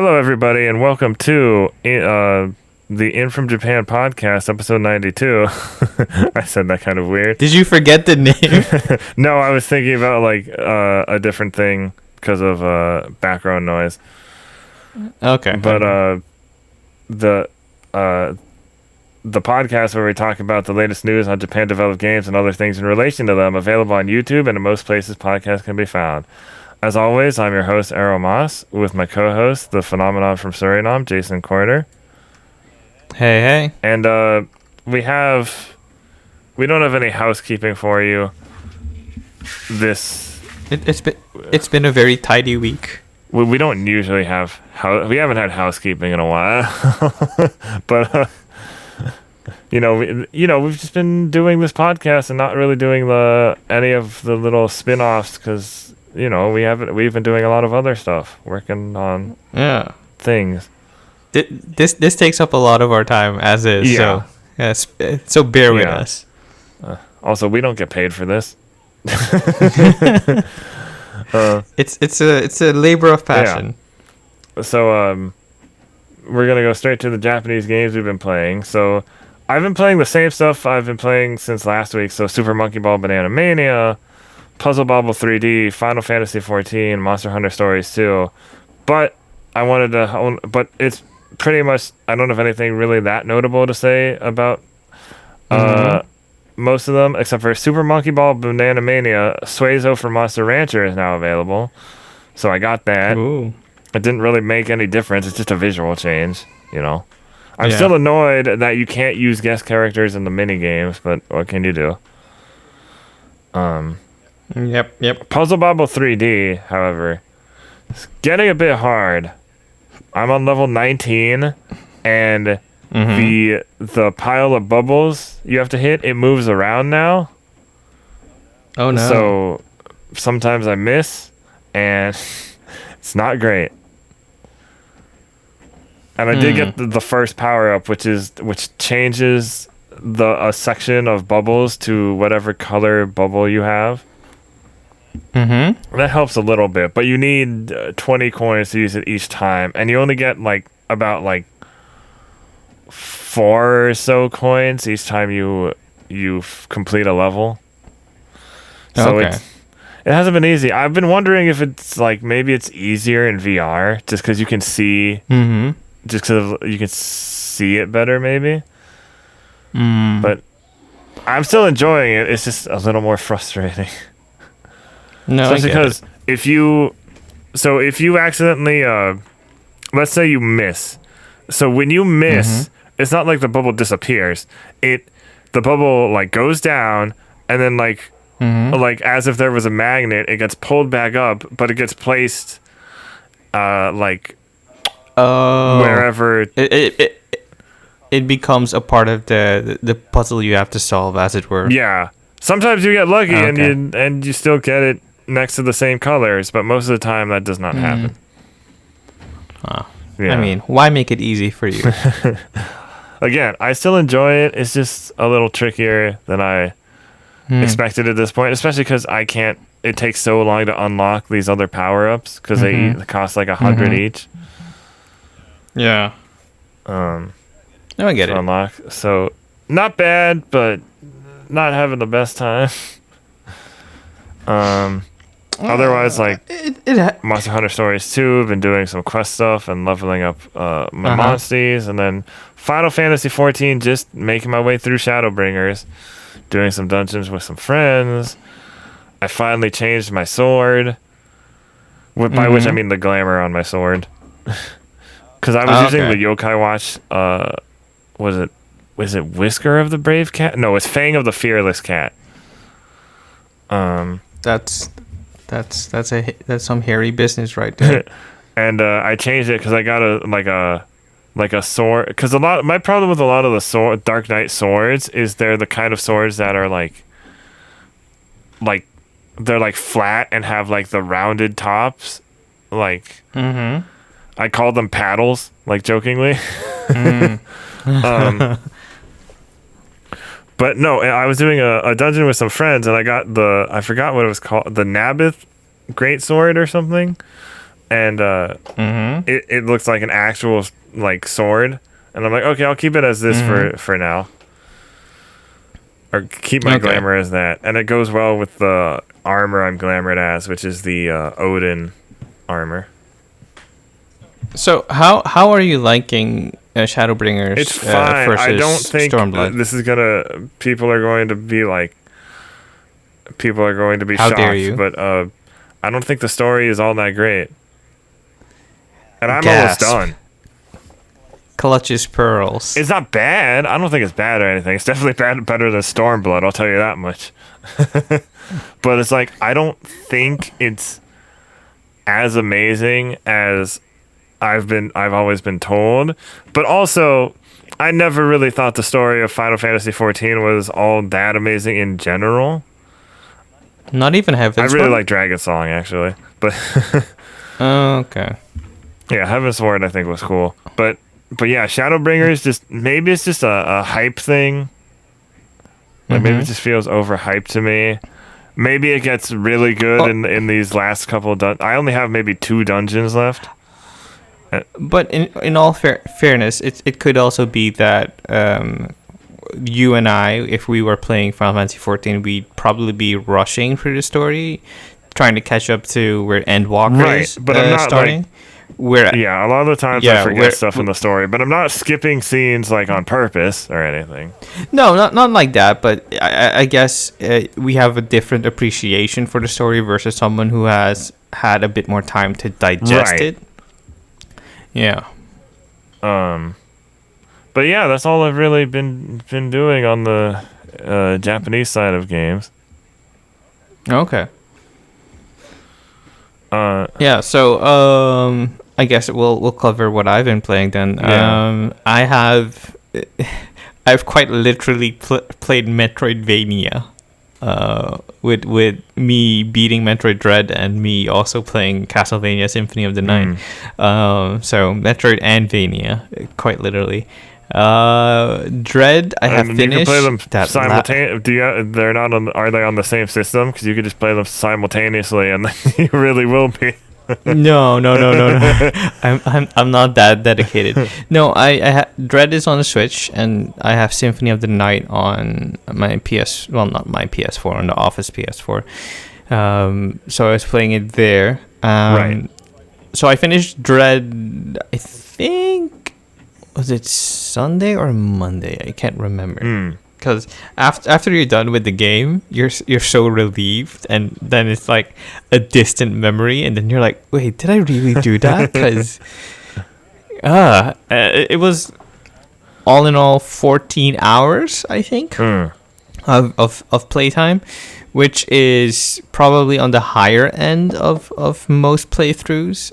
Hello, everybody, and welcome to the In From Japan podcast, episode 92. I said that kind of weird. Did you forget the name? No, I was thinking about a different thing because of background noise. Okay. But the podcast where we talk about the latest news on Japan-developed games and other things in relation to them, available on YouTube and in most places podcasts can be found. As always, I'm your host, Erroll Maas, with my co-host, the phenomenon from Suriname, Jason Corder. Hey. And we don't have any housekeeping for you. It's been a very tidy week. We don't usually have we haven't had housekeeping in a while, but we've just been doing this podcast and not really doing any of the little spin-offs because. We've been doing a lot of other stuff, working on things. This takes up a lot of our time as is. Yeah. So bear with us. Also, we don't get paid for this. It's a labor of passion. Yeah. So we're gonna go straight to the Japanese games we've been playing. So I've been playing the same stuff I've been playing since last week. So Super Monkey Ball Banana Mania, Puzzle Bobble 3D, Final Fantasy 14, Monster Hunter Stories 2. But but it's pretty much, I don't have anything really that notable to say about most of them, except for Super Monkey Ball Banana Mania. Suezo for Monster Rancher is now available. So I got that. Ooh. It didn't really make any difference. It's just a visual change, I'm still annoyed that you can't use guest characters in the mini games, but what can you do? Yep. Puzzle Bobble 3D, however, is getting a bit hard. I'm on level 19, and the pile of bubbles you have to hit, it moves around now. Oh no. So sometimes I miss, and it's not great. And I did get the first power up, which changes a section of bubbles to whatever color bubble you have. That helps a little bit, but you need 20 coins to use it each time, and you only get about 4 or so coins each time you complete a level. So it hasn't been easy. I've been wondering if it's maybe it's easier in VR just because you can see just because you can see it better maybe. But I'm still enjoying it. It's just a little more frustrating. No, especially because if you accidentally let's say you miss, so when you miss, it's not like the bubble disappears. The bubble goes down, and then as if there was a magnet, it gets pulled back up, but it gets placed wherever it becomes a part of the puzzle you have to solve, as it were. Yeah, sometimes you get lucky and you still get it next to the same colors, but most of the time that does not happen. I mean, why make it easy for you? Again, I still enjoy it. It's just a little trickier than I expected at this point, especially because it takes so long to unlock these other power-ups because they cost 100 each. Yeah. No, I get it. Unlock. So, not bad, but not having the best time. Otherwise, Monster Hunter Stories 2, I've been doing some quest stuff and leveling up my monsties, and then Final Fantasy 14, just making my way through Shadowbringers, doing some dungeons with some friends. I finally changed my sword, by which I mean the glamour on my sword, because I was using the Yokai Watch. Was it Whisker of the Brave Cat? No, it's Fang of the Fearless Cat. That's some hairy business right there. And I changed it because I got a sword. Because my problem with a lot of the Dark Knight swords is they're the kind of swords that are they're flat and have the rounded tops. I call them paddles, jokingly. But no, I was doing a dungeon with some friends, and I got I forgot what it was called, the Nabith Greatsword or something. and it looks like an actual like sword, and I'm like, okay, I'll keep it as this for now, or keep my glamour as that, and it goes well with the armor I'm glamored as, which is the Odin armor. So how are you liking Shadowbringers? It's fine. I don't think Stormblood? this is gonna. People are going to be How shocked. dare you? But I don't think the story is all that great. And I'm Gasp. almost done. Clutches pearls. It's not bad. I don't think it's bad or anything. It's definitely better than Stormblood. I'll tell you that much. But it's like, I don't think it's as amazing as I've always been told. But also, I never really thought the story of Final Fantasy XIV was all that amazing in general. Not even Heaven's I really Sword? like Dragon Song, actually. But Okay. yeah, Heaven's Sword I think was cool. But yeah, Shadowbringers, maybe it's just a hype thing. Like maybe it just feels overhyped to me. Maybe it gets really good in these last couple of I only have maybe 2 dungeons left. But in all fairness, it could also be that you and I, if we were playing Final Fantasy XIV, we'd probably be rushing through the story, trying to catch up to where Endwalker is but I'm not starting. a lot of the times I forget stuff in the story, but I'm not skipping scenes like on purpose or anything. No, not like that. But I guess we have a different appreciation for the story versus someone who has had a bit more time to digest it. Yeah. But yeah, that's all I've really been doing on the Japanese side of games. Okay. Yeah. So I guess we'll cover what I've been playing then. Yeah. I've quite literally played Metroidvania. With me beating Metroid Dread and me also playing Castlevania Symphony of the Night. So Metroid and Vania, quite literally. Dread, I have finished. You can play them simultaneously. Are they on the same system? Because you could just play them simultaneously, and then you really will be. No. I'm not that dedicated. No, Dread is on the Switch, and I have Symphony of the Night on my not my PS4, on the Office PS4. So I was playing it there. Right. So I finished Dread, I think, was it Sunday or Monday? I can't remember. Because after you're done with the game, you're so relieved, and then it's like a distant memory, and then you're like, wait, did I really do that? Because it was all in all 14 hours, I think, of playtime, which is probably on the higher end of most playthroughs.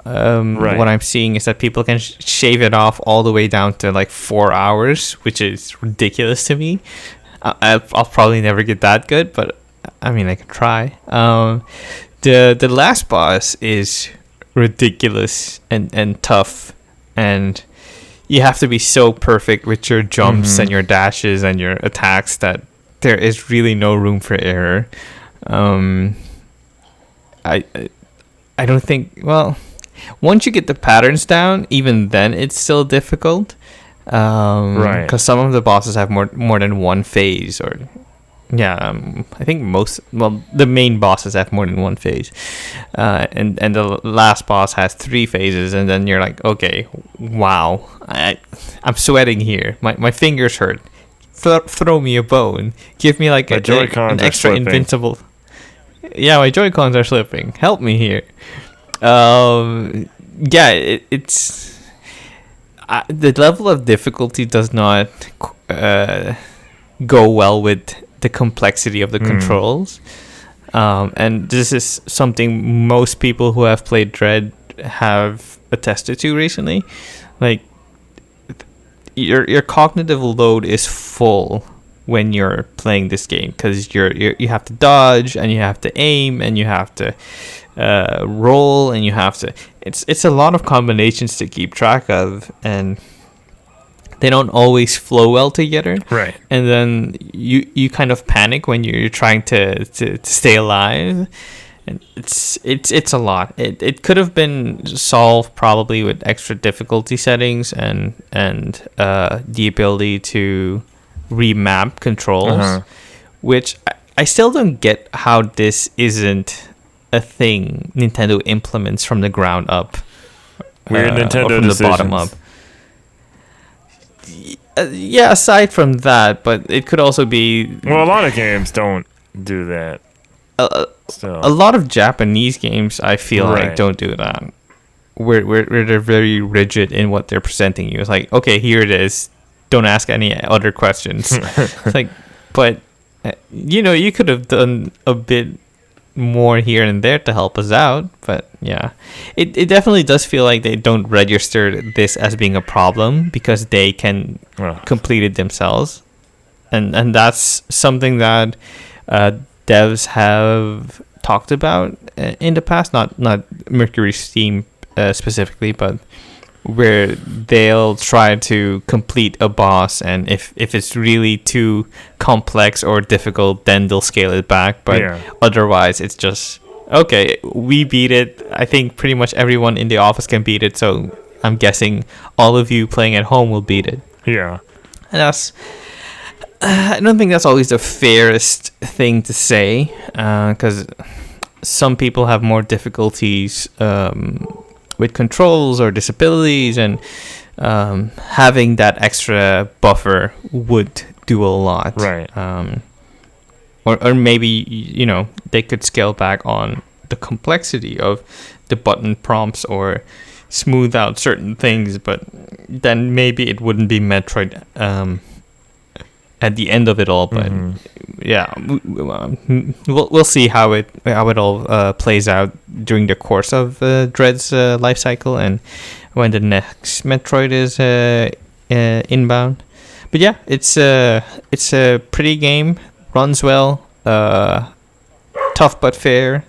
What I'm seeing is that people can shave it off all the way down to like 4 hours, which is ridiculous to me. I'll probably never get that good, but I mean, I can try. The last boss is ridiculous and tough, and you have to be so perfect with your jumps and your dashes and your attacks that there is really no room for error. I don't think, well, once you get the patterns down, even then it's still difficult. Right. Because some of the bosses have more than one phase, or I think the main bosses have more than one phase, and the last boss has 3 phases, and then you're like, okay, wow, I'm sweating here. My fingers hurt. Throw me a bone. Give me like an extra invincible. Yeah, my Joy-Cons are slipping. Help me here. It's the level of difficulty does not go well with the complexity of the controls, and this is something most people who have played Dread have attested to recently. Like, your cognitive load is full when you're playing this game, because you have to dodge, and you have to aim, and you have to roll, and you have to. It's a lot of combinations to keep track of, and they don't always flow well together. Right. And then you kind of panic when you're trying to stay alive, And it's a lot. It could have been solved probably with extra difficulty settings and the ability to remap controls, which I still don't get how this isn't a thing Nintendo implements from the ground up. Weird Nintendo from decisions. The bottom up. Yeah, aside from that, but it could also be. Well, a lot of games don't do that. A lot of Japanese games, I feel like, don't do that. Where they're very rigid in what they're presenting you. It's like, okay, here it is. Don't ask any other questions. It's like, but you could have done a bit more here and there to help us out. But yeah, it definitely does feel like they don't register this as being a problem because they can complete it themselves, and that's something that devs have talked about in the past. Not Mercury Steam specifically, but where they'll try to complete a boss, and if it's really too complex or difficult, then they'll scale it back. But otherwise, it's just, okay, we beat it. I think pretty much everyone in the office can beat it, so I'm guessing all of you playing at home will beat it. Yeah. And that's... I don't think that's always the fairest thing to say, because some people have more difficulties with controls or disabilities, and having that extra buffer would do a lot. Right. Or maybe, they could scale back on the complexity of the button prompts or smooth out certain things, but then maybe it wouldn't be Metroid at the end of it all. But yeah, we'll see how it all plays out during the course of Dread's life cycle and when the next Metroid is inbound. But yeah, it's a pretty game, runs well, tough but fair.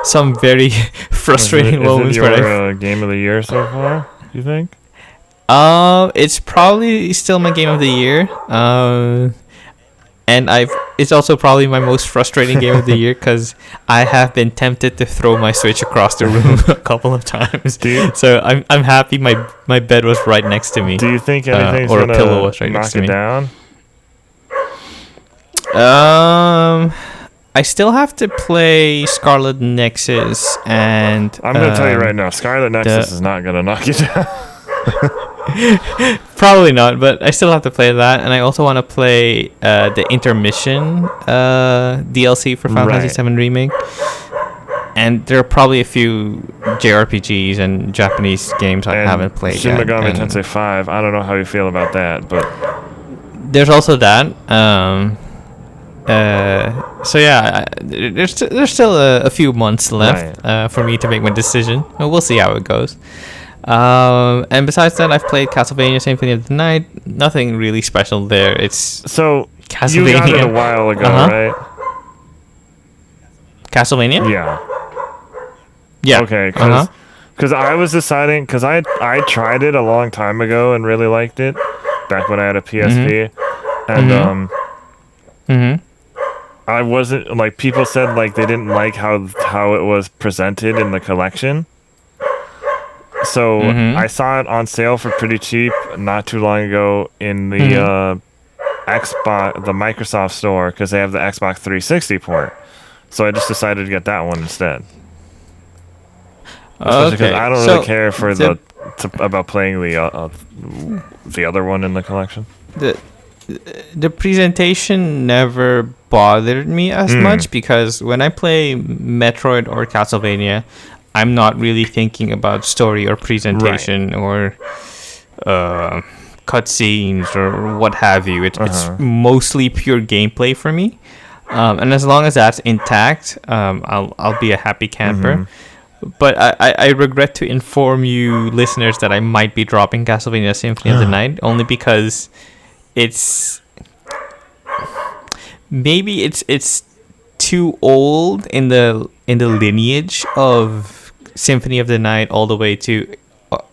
Some very frustrating moments. Is it your game of the year so far, you think? It's probably still my game of the year. And it's also probably my most frustrating game of the year because I have been tempted to throw my Switch across the room a couple of times. So I'm happy my bed was right next to me. Do you think anything's or gonna a pillow was right knock next to it me. down? I still have to play Scarlet Nexus, and I'm gonna tell you right now, Scarlet Nexus is not gonna knock you down. Probably not, but I still have to play that, and I also want to play the intermission DLC for Final Fantasy VII Remake. And there are probably a few JRPGs and Japanese games I haven't played Shin yet. Megami Tensei 5. I don't know how you feel about that, but there's also that. So yeah, there's still a few months left for me to make my decision. We'll see how it goes. And besides that, I've played Castlevania Symphony of the Night. Nothing really special there. It's so Castlevania. You got it a while ago, right? Castlevania? Yeah. Yeah. Okay, because I was deciding, because I tried it a long time ago and really liked it back when I had a PSP, and I wasn't like, people said like they didn't like how it was presented in the collection. So I saw it on sale for pretty cheap not too long ago in the Xbox, the Microsoft store, because they have the Xbox 360 port. So I just decided to get that one instead. Especially because I don't really care for about playing the other one in the collection. The presentation never bothered me as much, because when I play Metroid or Castlevania, I'm not really thinking about story or presentation or cutscenes or what have you. It's mostly pure gameplay for me, and as long as that's intact, I'll be a happy camper. But I regret to inform you listeners that I might be dropping Castlevania Symphony of the Night, only because it's too old in the lineage of Symphony of the Night all the way to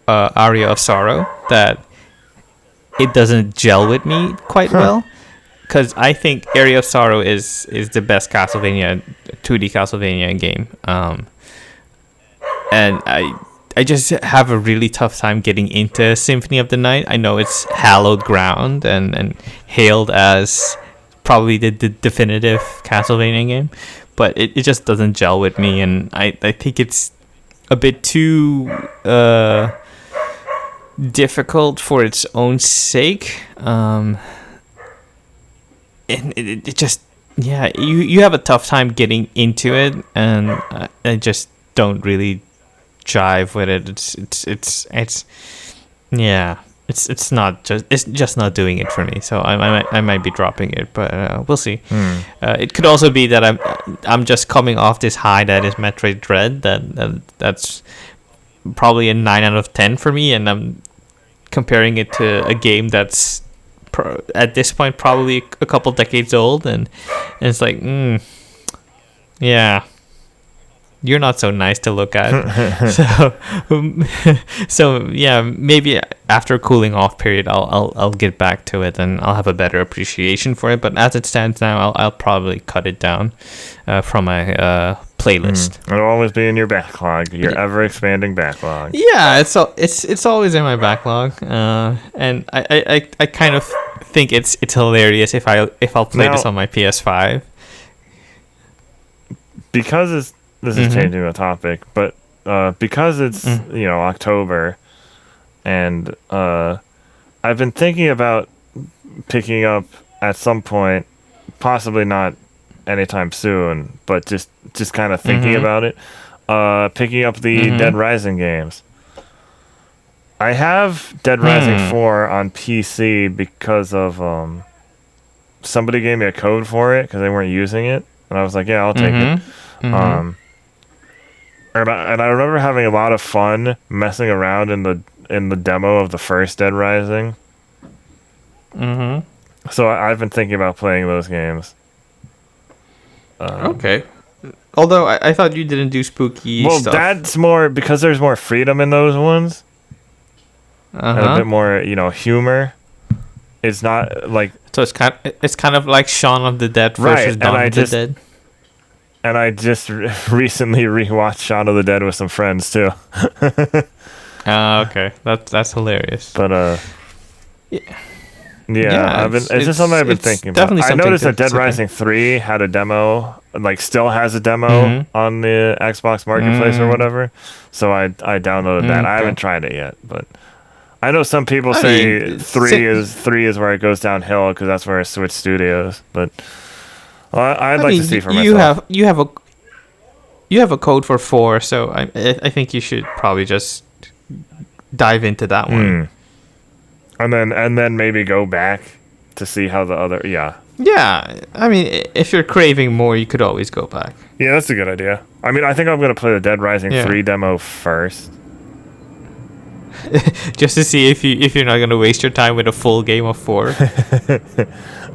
Aria of Sorrow that it doesn't gel with me quite well. because I think Area of Sorrow is the best Castlevania 2D Castlevania game. And I just have a really tough time getting into Symphony of the Night. I know it's hallowed ground and hailed as probably the definitive Castlevania game, but it just doesn't gel with me, and I think it's a bit too difficult for its own sake. And it just, yeah, you have a tough time getting into it, and I just don't really jive with it. It's yeah, it's just not doing it for me. So I might be dropping it, but we'll see. It could also be that I'm just coming off this high that is Metroid Dread. That's probably a 9 out of 10 for me, and I'm comparing it to a game that's at this point probably a couple decades old, and it's like, yeah, you're not so nice to look at. So yeah, maybe after a cooling off period, I'll get back to it, and I'll have a better appreciation for it. But as it stands now, I'll probably cut it down from my playlist. It'll always be in your backlog, your ever expanding backlog. Yeah, it's always in my backlog, and I kind of think it's hilarious if I'll play this on my PS5. Because this is changing the topic, but because it's October, and I've been thinking about picking up at some point, possibly not anytime soon, but just kind of thinking about it, picking up the Dead Rising games. I have Dead Rising 4 on PC because of somebody gave me a code for it because they weren't using it, and I was like, yeah, I'll take it. And I remember having a lot of fun messing around in the demo of the first Dead Rising. So I've been thinking about playing those games. Okay. Although I thought you didn't do spooky stuff. Well, that's more because there's more freedom in those ones. And a bit more, humor. It's not like... So it's kind of like Shaun of the Dead versus Dawn of the Dead. And I just recently rewatched Shaun of the Dead with some friends too. Okay, that's hilarious. But it's just something I've been thinking about. I noticed that Dead Rising 3 had a demo, still has a demo on the Xbox Marketplace or whatever. So I downloaded that. I haven't tried it yet, but I know some people say 3 is where it goes downhill because that's where it's Switch Studios, but. Well, I'd like to see for myself. You have a code for 4, so I think you should probably just dive into that one, and then maybe go back to see how the other Yeah, I mean, if you're craving more, you could always go back. Yeah, that's a good idea. I mean, I think I'm gonna play the Dead Rising 3 demo first, just to see if you're not gonna waste your time with a full game of 4.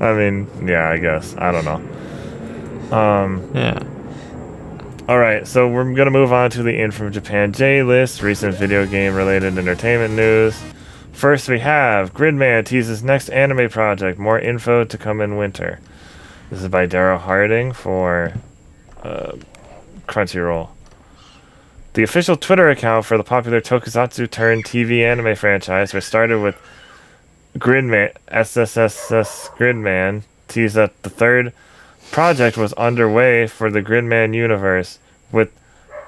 I mean, yeah, I guess I don't know. Yeah. Alright, so we're going to move on to the In From Japan J list, recent video game related entertainment news. First we have Gridman teases next anime project, more info to come in winter. This is by Daryl Harding for Crunchyroll. The official Twitter account for the popular tokusatsu turned TV anime franchise, which started with Gridman, SSSS Gridman, teased that the third project was underway for the Gridman universe, with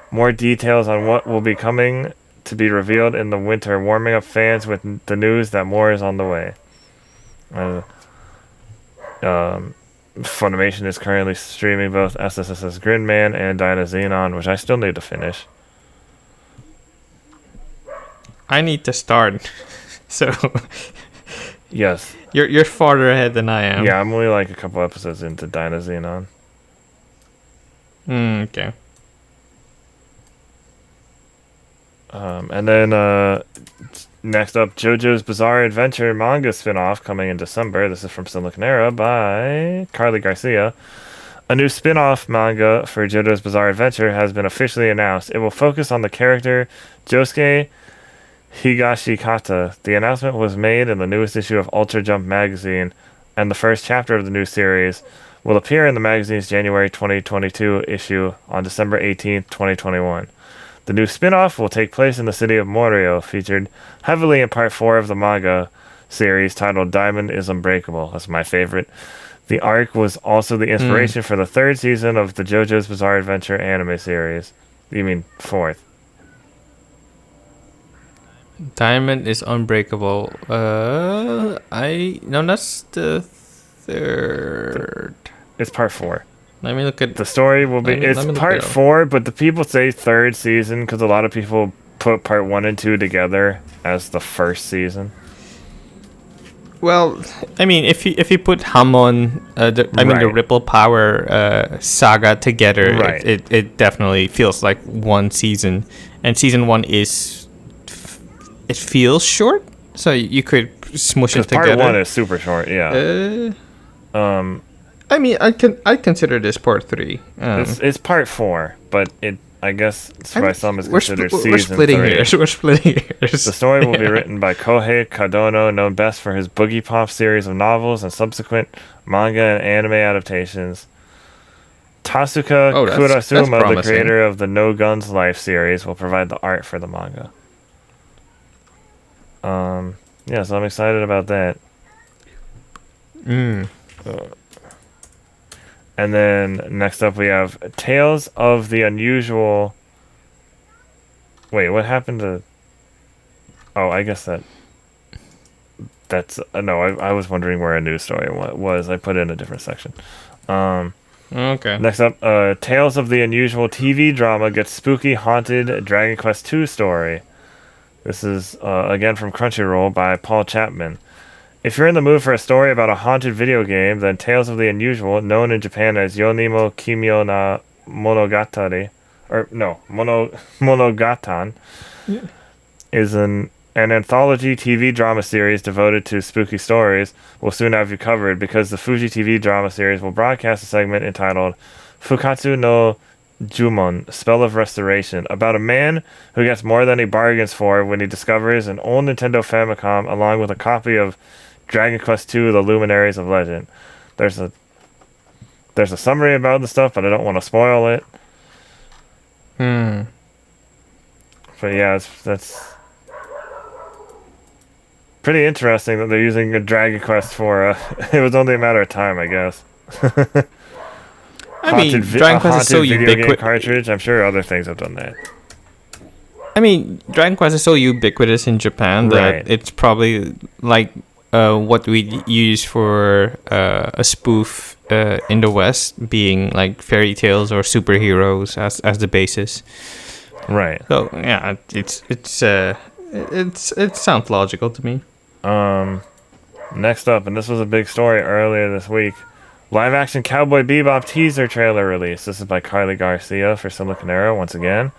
more details on what will be coming to be revealed in the winter, warming up fans with the news that more is on the way. Funimation is currently streaming both SSSS Gridman and Dyna Xenon, which I still need to finish. I need to start, so... Yes. You're farther ahead than I am. Yeah, I'm only a couple episodes into Dyna Xenon. Okay. And then next up, JoJo's Bizarre Adventure manga spinoff coming in December. This is from Siliconera by Carly Garcia. A new spin-off manga for JoJo's Bizarre Adventure has been officially announced. It will focus on the character Josuke Higashikata. The announcement was made in the newest issue of Ultra Jump magazine. and the first chapter of the new series will appear in the magazine's January 2022 issue on December 18th, 2021. The new spin-off will take place in the city of Morio, featured heavily in part 4 of the manga series titled Diamond is Unbreakable. That's my favorite. The arc was also the inspiration for the 3rd season of the JoJo's Bizarre Adventure anime series. You mean 4th? Diamond is Unbreakable. No, that's the 3rd. It's part 4. Let me look at the story. Will be it's part 4, but the people say 3rd season because a lot of people put part 1 and 2 together as the 1st season. Well, I mean, if you put Hamon, the Ripple Power saga together, right. it definitely feels like one season, and season 1 it feels short, so you could smush it together. Part 1 is super short, yeah. I mean, I consider this part 3. It's part 4, but I guess by some is considered season 3. We're splitting hairs. The story will be written by Kohei Kadono, known best for his Boogie Pop series of novels and subsequent manga and anime adaptations. Tasuka Kurasuma, the creator of the No Guns Life series, will provide the art for the manga. So I'm excited about that. And then next up we have Tales of the Unusual. Wait, what happened to? Oh, I guess that's no. I was wondering where a news story was. I put it in a different section. Okay. Next up, Tales of the Unusual TV drama gets spooky haunted Dragon Quest II story. This is again from Crunchyroll by Paul Chapman. If you're in the mood for a story about a haunted video game, then Tales of the Unusual, known in Japan as Yonimo Kimyo na Monogatari, Monogatan, is an anthology TV drama series devoted to spooky stories. Will soon have you covered because the Fuji TV drama series will broadcast a segment entitled Fukatsu no Jumon, Spell of Restoration, about a man who gets more than he bargains for when he discovers an old Nintendo Famicom along with a copy of Dragon Quest II: The Luminaries of Legend. There's a summary about the stuff, but I don't want to spoil it. But yeah, that's pretty interesting that they're using a Dragon Quest for it was only a matter of time, I guess. I mean, Dragon Quest is so ubiquitous. Cartridge. I'm sure other things have done that. I mean, Dragon Quest is so ubiquitous in Japan that it's probably like what we use for a spoof in the West, being like fairy tales or superheroes as the basis. Right. So yeah, it sounds logical to me. Next up, and this was a big story earlier this week. Live action Cowboy Bebop teaser trailer release. This is by Carly Garcia for Siliconera once again.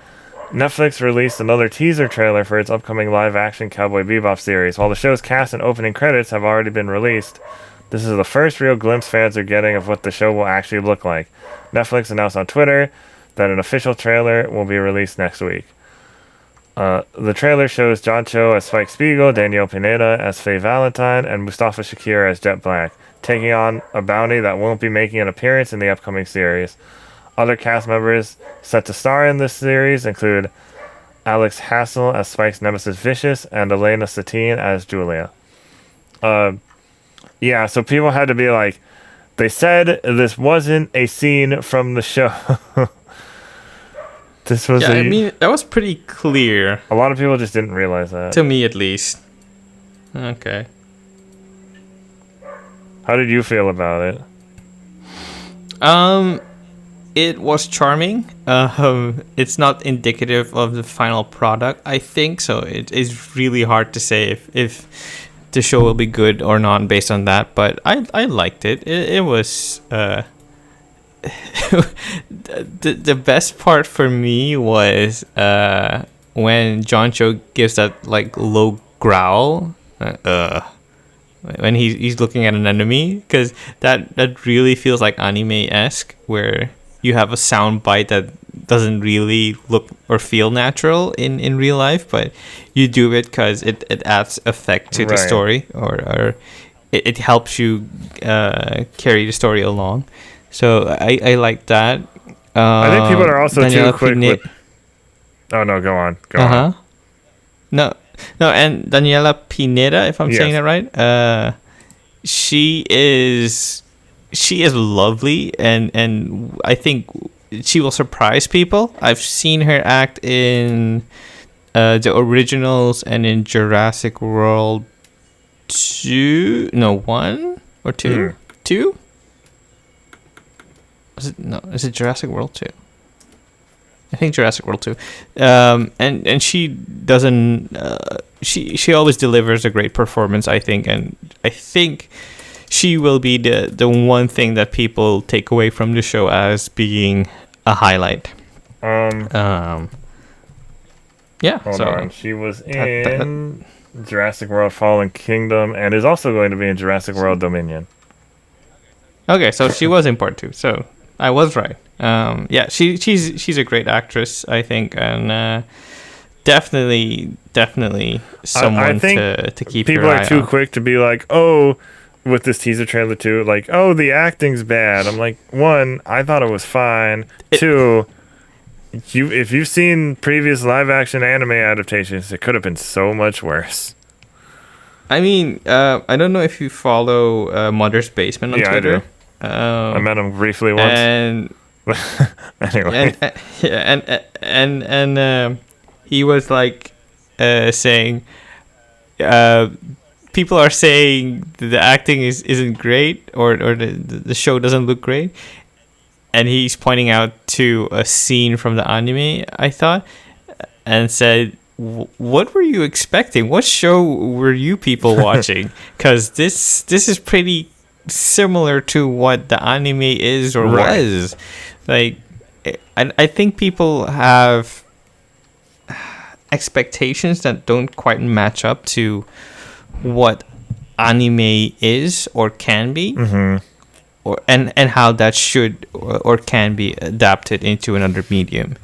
Netflix released another teaser trailer for its upcoming live-action Cowboy Bebop series. While the show's cast and opening credits have already been released, this is the first real glimpse fans are getting of what the show will actually look like. Netflix announced on Twitter that an official trailer will be released next week. The trailer shows John Cho as Spike Spiegel, Danielle Pineda as Faye Valentine, and Mustafa Shakir as Jet Black, taking on a bounty that won't be making an appearance in the upcoming series. Other cast members set to star in this series include Alex Hassel as Spike's nemesis Vicious and Elena Satine as Julia. So people had to be like, they said this wasn't a scene from the show. This was I mean, that was pretty clear. A lot of people just didn't realize that. To me, at least. Okay. How did you feel about it? It was charming. It's not indicative of the final product, I think. So it is really hard to say if the show will be good or not based on that. But I liked it. It was the best part for me was when John Cho gives that like low growl. When he's looking at an enemy, because that really feels like anime-esque, where you have a sound bite that doesn't really look or feel natural in real life, but you do it because it adds effect to the story, or it helps you carry the story along. So I like that. I think people are also too quick with... Oh, no, go on. Go on. No, and Daniela Pineda, if I'm saying that right, she is lovely, and I think she will surprise people. I've seen her act in the originals and in Jurassic World 2. No, 1 or 2? 2? Is it Jurassic World 2? I think Jurassic World 2. And she doesn't... she always delivers a great performance, I think. And I think she will be the one thing that people take away from the show as being a highlight. Yeah. Hold on. She was in Jurassic World Fallen Kingdom and is also going to be in Jurassic World Dominion. Okay, so she was in part 2. So I was right. Yeah, she's a great actress, I think, and definitely someone I think to keep people your eye are too on. quick to be like, oh, with this teaser trailer too, like, oh, the acting's bad. I'm like, 1, I thought it was fine. 2, if you've seen previous live action anime adaptations, it could have been so much worse. I mean, I don't know if you follow Mother's Basement on Twitter. I do. I met him briefly once. And anyway, and he was like saying, people are saying the acting isn't great, or the show doesn't look great, and he's pointing out to a scene from the anime, I thought, and said, what were you expecting? What show were you people watching? Because this is pretty similar to what the anime is or was. Like, I think people have expectations that don't quite match up to what anime is or can be, or and how that should or can be adapted into another medium.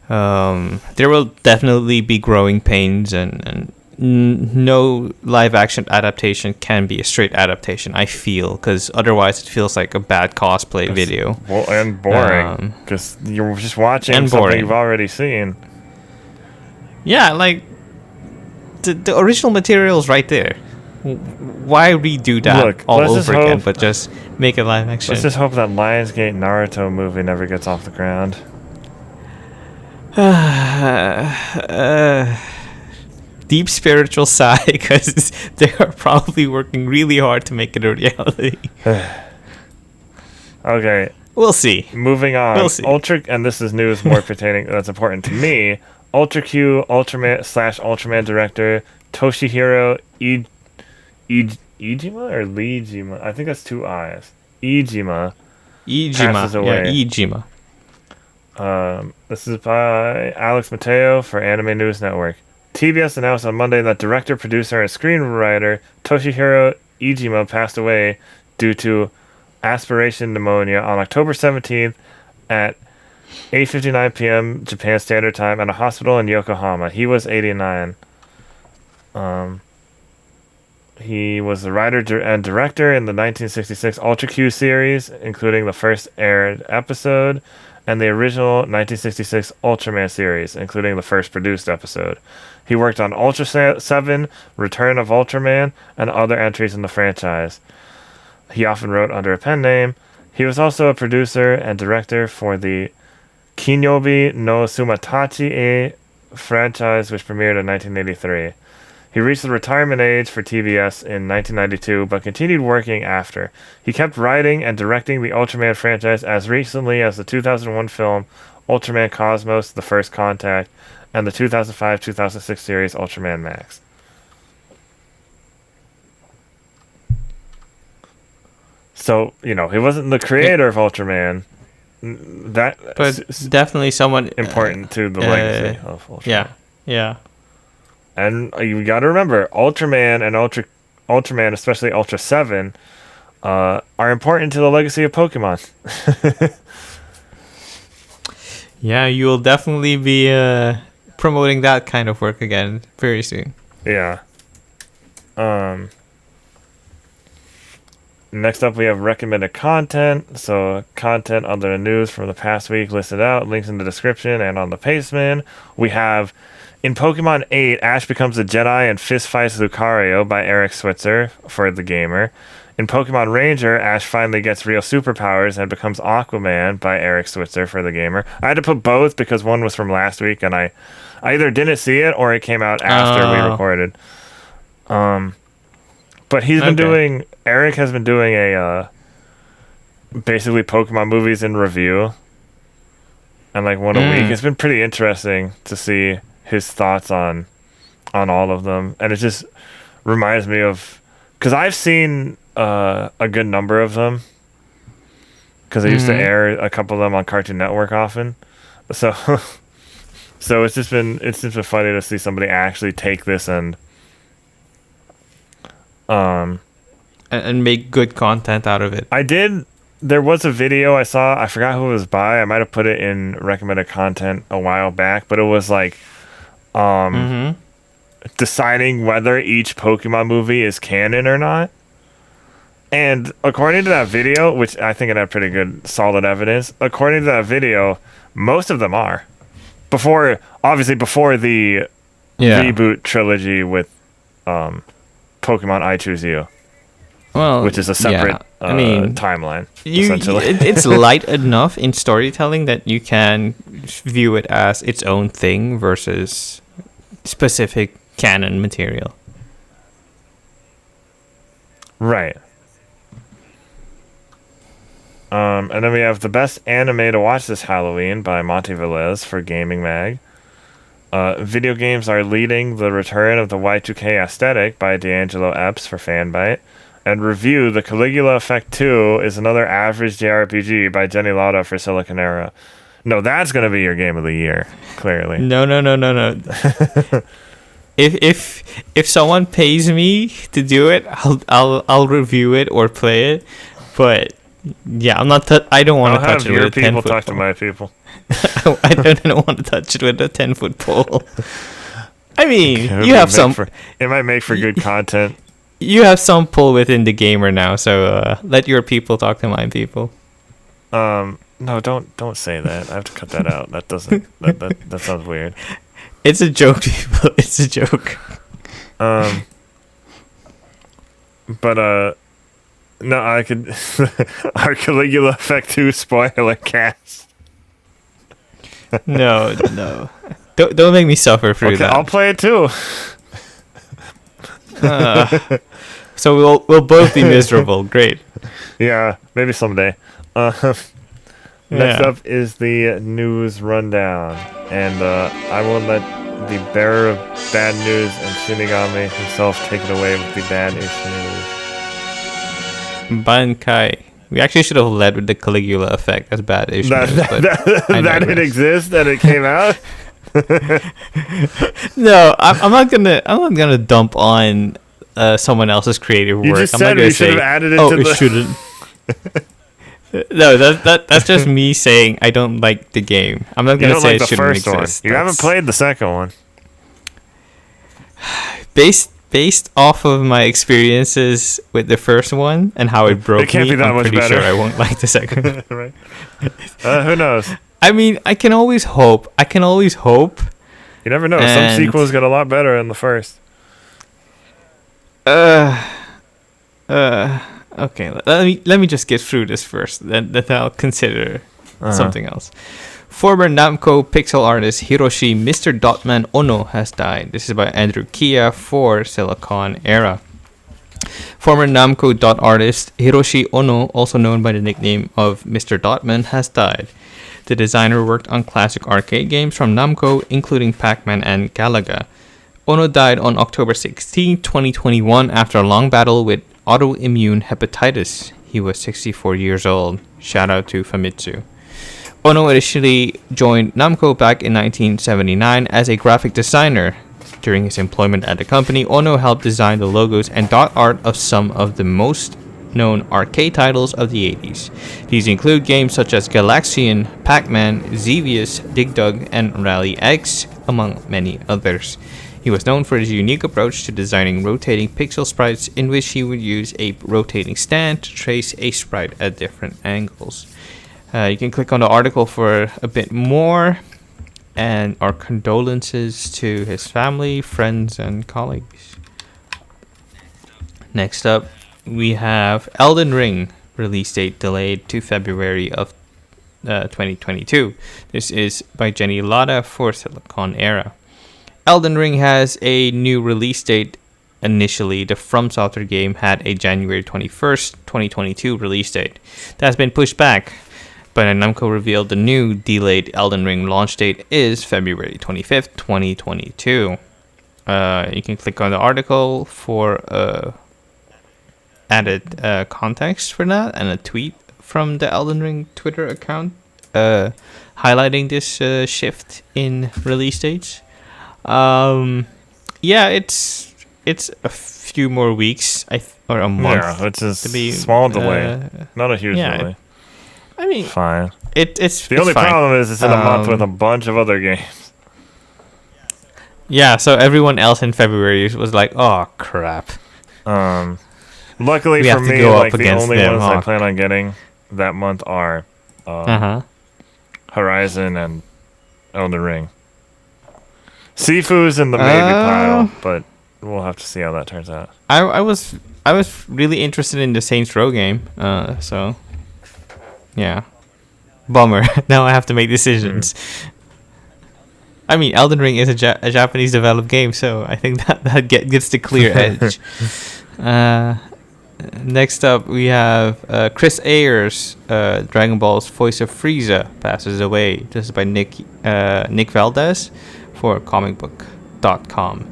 There will definitely be growing pains, and no live action adaptation can be a straight adaptation, I feel, because otherwise it feels like a bad cosplay video. Well, and boring, because you're just watching something you've already seen. Yeah, like the original material's right there. Why redo that all over again, but just make a live action? Let's just hope that Lionsgate Naruto movie never gets off the ground. Deep spiritual sigh, because they are probably working really hard to make it a reality. Okay. We'll see. Moving on. We'll see. And this is news more pertaining that's important to me. Ultra Q Ultraman director Toshihiro Iijima or Leijima? I think that's 2 I's. Iijima passes away. Yeah, Iijima. This is by Alex Mateo for Anime News Network. TBS announced on Monday that director, producer, and screenwriter Toshihiro Iijima passed away due to aspiration pneumonia on October 17th at 8:59 p.m. Japan Standard Time at a hospital in Yokohama. He was 89. He was the writer and director in the 1966 Ultra Q series, including the first aired episode, and the original 1966 Ultraman series, including the first produced episode. He worked on Ultra 7, Return of Ultraman, and other entries in the franchise. He often wrote under a pen name. He was also a producer and director for the Kinyobi no Sumatachi e franchise, which premiered in 1983. He reached the retirement age for TBS in 1992, but continued working after. He kept writing and directing the Ultraman franchise as recently as the 2001 film Ultraman Cosmos: The First Contact, and the 2005-2006 series Ultraman Max. So, he wasn't the creator of Ultraman. But definitely someone important to the legacy of Ultraman. Yeah. And you got to remember, Ultraman and Ultraman, especially Ultra 7, are important to the legacy of Pokemon. Yeah, you will definitely be promoting that kind of work again very soon. Yeah. Next up, we have recommended content. So, content other than news from the past week listed out. Links in the description and on the pastman. We have, in Pokemon 8, Ash becomes a Jedi and fist fights Lucario by Eric Switzer for the gamer. In Pokemon Ranger, Ash finally gets real superpowers and becomes Aquaman by Eric Switzer for the gamer. I had to put both because one was from last week and I either didn't see it or it came out after we recorded. But he's been doing... Eric has been doing a... basically Pokemon movies in review. And like one a week. It's been pretty interesting to see his thoughts on all of them. And it just reminds me of... Because I've seen a good number of them. Because they used to air a couple of them on Cartoon Network often. So... So it's just been funny to see somebody actually take this and make good content out of it. I did. There was a video I saw. I forgot who it was by. I might have put it in recommended content a while back, but it was like deciding whether each Pokemon movie is canon or not. And according to that video, which I think it had pretty good solid evidence, according to that video, most of them are. Before the reboot trilogy with Pokemon I Choose You. Well, which is a separate timeline, essentially. It's light enough in storytelling that you can view it as its own thing versus specific canon material. Right. And then we have the best anime to watch this Halloween by Monti Velez for Gayming Mag. Video games are leading the return of the Y2K aesthetic by D'Angelo Epps for Fanbyte. And review The Caligula Effect 2 is another average JRPG by Jenni Lada for Siliconera. No, that's going to be your game of the year, clearly. No. If someone pays me to do it, I'll review it or play it, but yeah, I'm not. I don't want to touch it with a 10-foot pole. Talk to my people. I don't want to touch it with a 10-foot pole. I mean, you have some. It might make for good content. You have some pull within the gamer now, so let your people talk to my people. No, don't say that. I have to cut that out. That doesn't. That sounds weird. It's a joke, people. It's a joke. But no, I could. Our Caligula Effect 2 spoiler cast. No. Don't make me suffer through that. I'll play it too. So we'll both be miserable. Great. Yeah, maybe someday. Next up is the news rundown, and I will let the bearer of bad news and Shinigami himself take it away with the bad-ish news. Bankai. We actually should have led with the Caligula Effect as bad-ish news. That didn't exist and it came out. No, I'm not gonna dump on someone else's creative work. You just I'm said not gonna we should have added it to it shouldn't. No, that's just me saying I don't like the game. I'm not gonna say it shouldn't exist. You haven't played the second one. Based off of my experiences with the first one and how it broke me, I'm pretty sure I won't like the second one. Right. Who knows? I mean, I can always hope. You never know. Some sequels get a lot better than the first. Okay. Let me just get through this first. Then I'll consider something else. Former Namco pixel artist Hiroshi Mr. Dotman Ono has died. This is by Andrew Kia for Siliconera. Former Namco dot artist Hiroshi Ono, also known by the nickname of Mr. Dotman, has died. The designer worked on classic arcade games from Namco, including Pac-Man and Galaga. Ono died on October 16, 2021, after a long battle with autoimmune hepatitis. He was 64 years old. Shout out to Famitsu. Ono initially joined Namco back in 1979 as a graphic designer. During his employment at the company, Ono helped design the logos and dot art of some of the most known arcade titles of the 80s. These include games such as Galaxian, Pac-Man, Xevious, Dig Dug, and Rally X, among many others. He was known for his unique approach to designing rotating pixel sprites, in which he would use a rotating stand to trace a sprite at different angles. You can click on the article for a bit more, and our condolences to his family, friends, and colleagues. Next up, we have Elden Ring, release date delayed to February of 2022. This is by Jenni Lada for Siliconera. Elden Ring has a new release date. Initially, the From Software game had a January 21st, 2022 release date. That has been pushed back, but Namco revealed the new delayed Elden Ring launch date is February 25th, 2022. You can click on the article for added context for that and a tweet from the Elden Ring Twitter account highlighting this shift in release dates. It's a few more weeks or a month. Yeah, it's a small delay, not a huge delay. I mean, fine. It's the only fine. problem is it's in a month with a bunch of other games. Yeah, so everyone else in February was like, "Oh crap." Luckily for me, like the only ones I plan on getting that month are Horizon and Elden Ring. Sifu's in the maybe pile, but we'll have to see how that turns out. I was really interested in the Saints Row game, so yeah, bummer. Now I have to make decisions. I mean, Elden Ring is a Japanese developed game, so I think that gets the clear edge. Next up, we have Chris Ayers, Dragon Ball's voice of Frieza, passes away. This is by Nick Valdez for comicbook.com.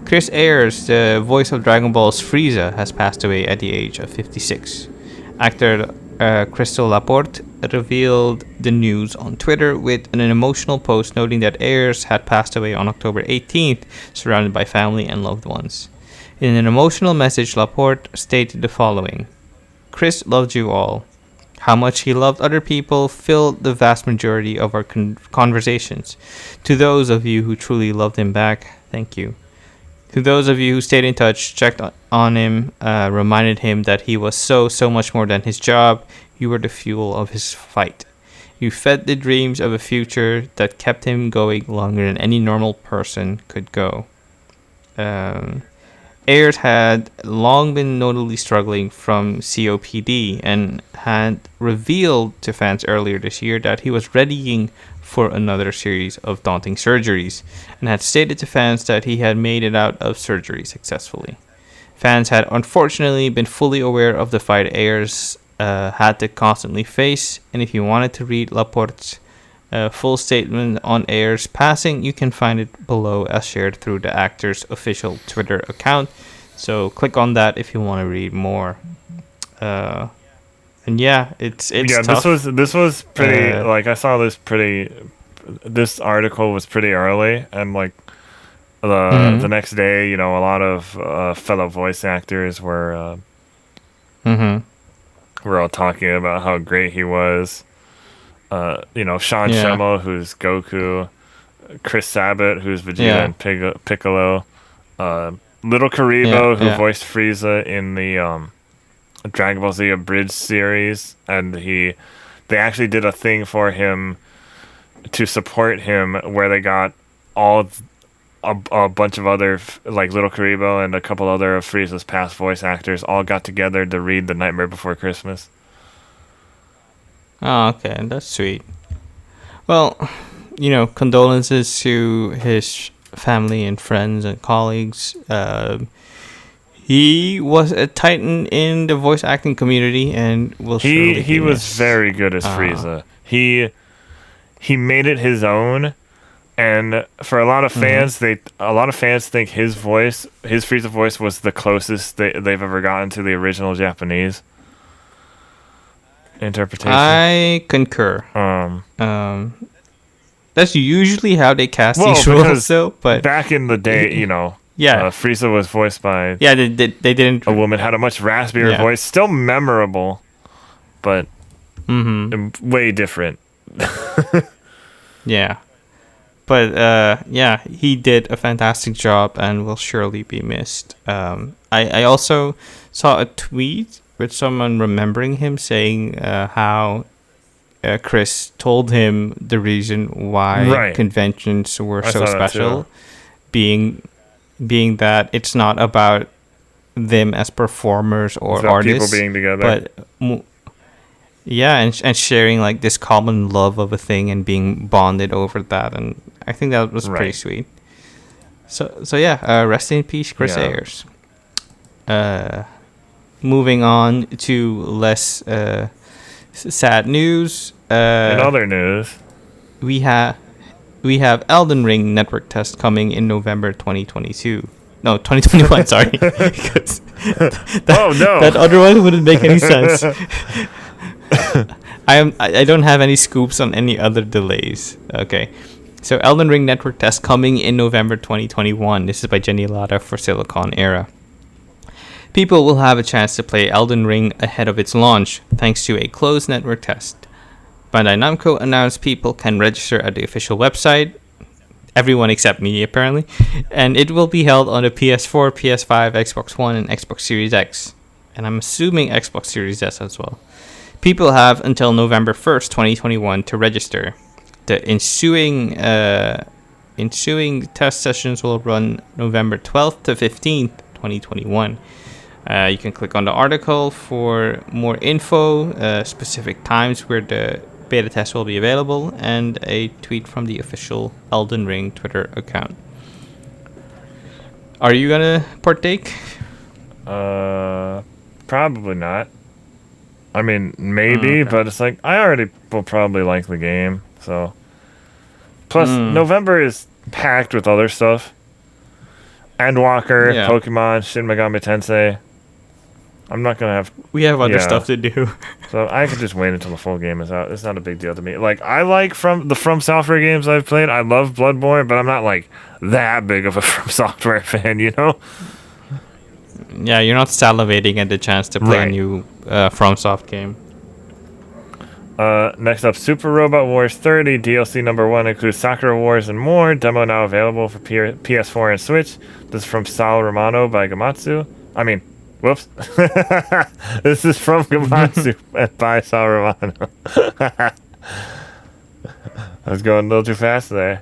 Chris Ayers, the voice of Dragon Ball's Frieza, has passed away at the age of 56. Actor Crystal Laporte revealed the news on Twitter with an emotional post noting that Ayers had passed away on October 18th, surrounded by family and loved ones. In an emotional message, Laporte stated the following: "Chris loved you all. How much he loved other people filled the vast majority of our conversations. To those of you who truly loved him back, thank you. To those of you who stayed in touch, checked on him, reminded him that he was so much more than his job, you were the fuel of his fight. You fed the dreams of a future that kept him going longer than any normal person could go." Ayers had long been notably struggling from COPD and had revealed to fans earlier this year that he was readying for another series of daunting surgeries, and had stated to fans that he had made it out of surgery successfully. Fans had unfortunately been fully aware of the fight Ayers had to constantly face, and if you wanted to read Laporte's full statement on Ayers' passing, you can find it below as shared through the actor's official Twitter account. So click on that if you want to read more. And yeah, it's tough. This was pretty like I saw this article was pretty early, and like the next day, you know, a lot of fellow voice actors were all talking about how great he was. Sean Schemmel, who's Goku, Chris Sabat, who's Vegeta and Piccolo, Little Karibo, who voiced Frieza in the Dragon Ball Z Abridged series, and they actually did a thing for him to support him where they got a bunch of other, like Little Karibo and a couple other of Frieza's past voice actors all got together to read The Nightmare Before Christmas. Oh, okay, that's sweet. Well, condolences to his family and friends and colleagues. He was a titan in the voice acting community, and he was very good as Frieza. He made it his own, and for a lot of fans, think his Frieza voice was the closest they've ever gotten to the original Japanese interpretation. I concur. That's usually how they cast these roles, though. But back in the day, Frieza was voiced by they didn't. A woman had a much raspier voice, still memorable, but way different. Yeah. yeah, he did a fantastic job and will surely be missed. I also saw a tweet with someone remembering him saying how Chris told him the reason why conventions were so special, being that it's not about them as performers or artists, people being together, but and sharing like this common love of a thing and being bonded over that, and I think that was pretty sweet. So yeah, rest in peace, Chris Ayers. Moving on to less sad news. In other news, we have Elden Ring network test coming in November 2022. No, 2021. Sorry. That otherwise wouldn't make any sense. I don't have any scoops on any other delays. Okay. So Elden Ring network test coming in November 2021. This is by Jenni Lada for Siliconera. People will have a chance to play Elden Ring ahead of its launch, thanks to a closed network test. Bandai Namco announced people can register at the official website. Everyone except me, apparently. And it will be held on the PS4, PS5, Xbox One, and Xbox Series X. And I'm assuming Xbox Series S as well. People have until November 1st, 2021 to register. The ensuing test sessions will run November 12th to 15th, 2021. You can click on the article for more info, specific times where the beta test will be available, and a tweet from the official Elden Ring Twitter account. Are you gonna partake? Probably not. I mean, maybe, but it's like I already will probably like the game, so. Plus, November is packed with other stuff. Endwalker, Pokemon, Shin Megami Tensei. I'm not gonna have. We have other stuff to do. So I could just wait until the full game is out. It's not a big deal to me. Like, I like From Software games I've played. I love Bloodborne, but I'm not like that big of a From Software fan, you know? Yeah, you're not salivating at the chance to play a new FromSoft game. Next up, Super Robot Wars 30 DLC number 1 includes Sakura Wars and more. Demo now available for PS4 and Switch. This is from Sal Romano by Gamatsu. Whoops. This is from Gamatsu by Sal Romano. I was going a little too fast there.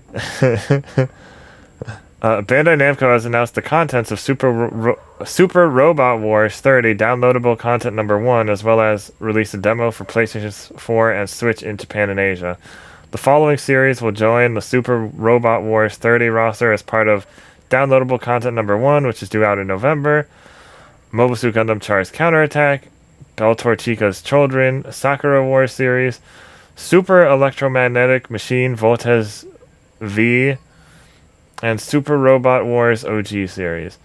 Bandai Namco has announced the contents of Super Robot Wars 30 downloadable content number 1, as well as release a demo for PlayStation 4 and Switch in Japan and Asia. The following series will join the Super Robot Wars 30 roster as part of downloadable content number 1, which is due out in November. Mobile Suit Gundam Char's Counterattack, Beltor Chica's Children, Sakura Wars series, Super Electromagnetic Machine Voltes V, and Super Robot Wars OG series.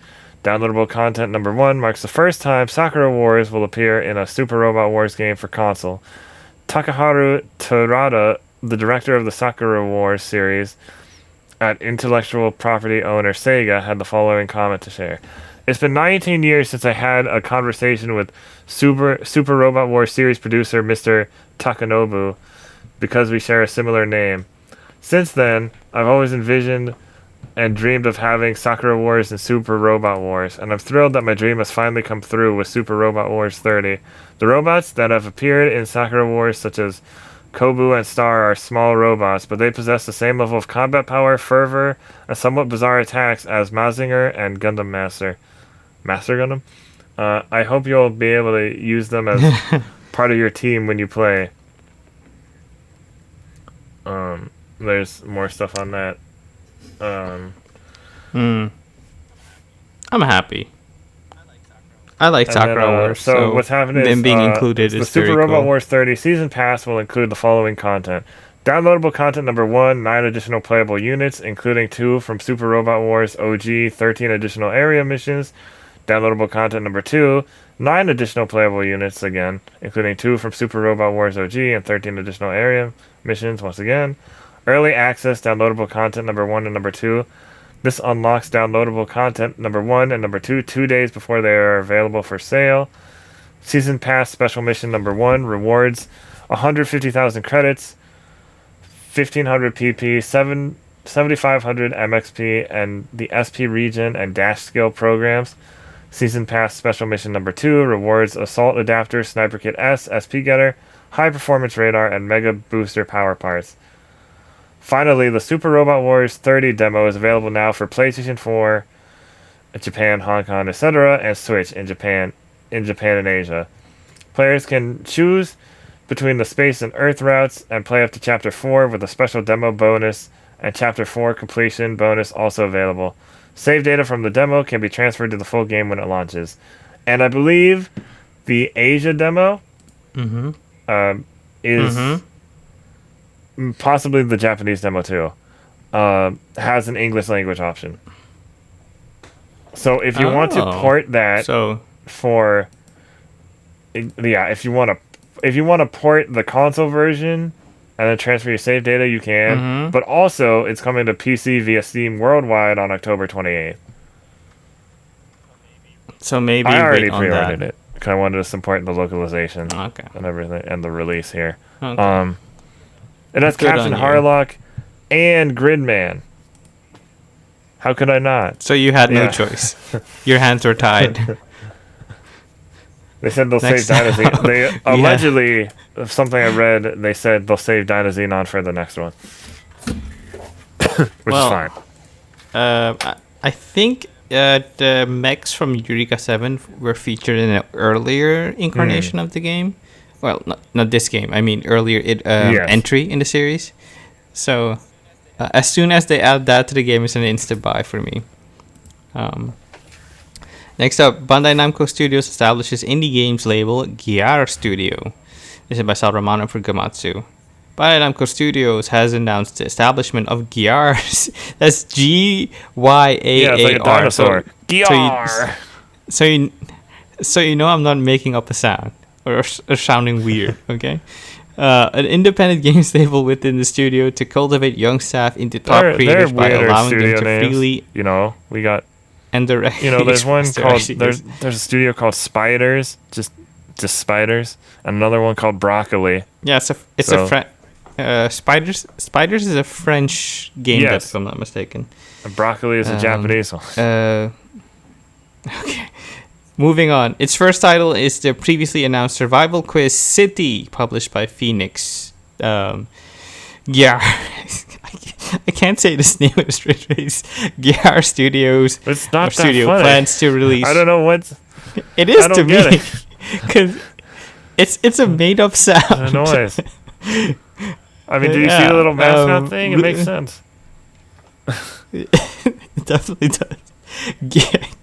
Downloadable content number 1 marks the first time Sakura Wars will appear in a Super Robot Wars game for console. Takaharu Terada, the director of the Sakura Wars series at intellectual property owner Sega, had the following comment to share. It's been 19 years since I had a conversation with Super Robot Wars series producer Mr. Takanobu, because we share a similar name. Since then, I've always envisioned and dreamed of having Sakura Wars and Super Robot Wars, and I'm thrilled that my dream has finally come through with Super Robot Wars 30. The robots that have appeared in Sakura Wars, such as Kobu and Star, are small robots, but they possess the same level of combat power, fervor, and somewhat bizarre attacks as Mazinger and Gundam Master Gundam. I hope you'll be able to use them as part of your team when you play. There's more stuff on that. I'm happy. I like Sakura Wars. So what's happening is them being included is the Super very Robot cool. Wars 30 Season Pass will include the following content. Downloadable content number 1, 9 additional playable units, including 2 from Super Robot Wars OG, 13 additional area missions. Downloadable content number 2, 9 additional playable units again, including 2 from Super Robot Wars OG and 13 additional area missions once again. Early access downloadable content number 1 and number 2. This unlocks downloadable content number 1 and number 2 2 days before they are available for sale. Season Pass Special Mission number 1 rewards 150,000 credits, 1,500 PP, 7,500 MXP and the SP region and dash skill programs. Season Pass Special Mission Number 2 rewards Assault Adapter, Sniper Kit S, SP Getter, High Performance Radar, and Mega Booster Power Parts. Finally, the Super Robot Wars 30 demo is available now for PlayStation 4, Japan, Hong Kong, etc., and Switch in Japan and Asia. Players can choose between the Space and Earth routes and play up to Chapter 4 with a special demo bonus and Chapter 4 completion bonus also available. Save data from the demo can be transferred to the full game when it launches. And I believe the Asia demo is possibly the Japanese demo too. Has an English language option. So if you want to port that for... Yeah, if you want to port the console version and then transfer your save data, you can. But also, it's coming to PC via Steam worldwide on October 28th. So maybe I already pre-ordered it because I wanted to support the localization and everything and the release here. Okay. It has Captain Harlock and Gridman. How could I not? So you had no choice. Your hands were tied. They said they'll save Dynasty. They allegedly, something I read, they said they'll save Dynazenon for the next one, which is fine. I think the mechs from Eureka 7 were featured in an earlier incarnation of the game. Well, not this game. I mean, earlier entry in the series. So, as soon as they add that to the game, it's an instant buy for me. Next up, Bandai Namco Studios establishes indie games label Gyar Studio. This is by Sal Romano for Gamatsu. Bandai Namco Studios has announced the establishment of Gyars. That's Gyar. Yeah, it's like a dinosaur. Gyar. So you know I'm not making up a sound or sounding weird. Okay. An independent games label within the studio to cultivate young staff into top creators by allowing them to freely. You know, we got. And there's one called there's a studio called Spiders, just Spiders, and another one called Broccoli. Yeah, Spiders is a French game, if I'm not mistaken. And Broccoli is a Japanese one. Okay, moving on. Its first title is the previously announced Survival Quiz City, published by Phoenix. I can't say this name with a straight face. Gyar Studios. It's not that studio funny. Plans to release. I don't know what. It is to me because it's a made up sound. The noise. I mean, do you see the little mascot thing? It makes sense. It definitely does.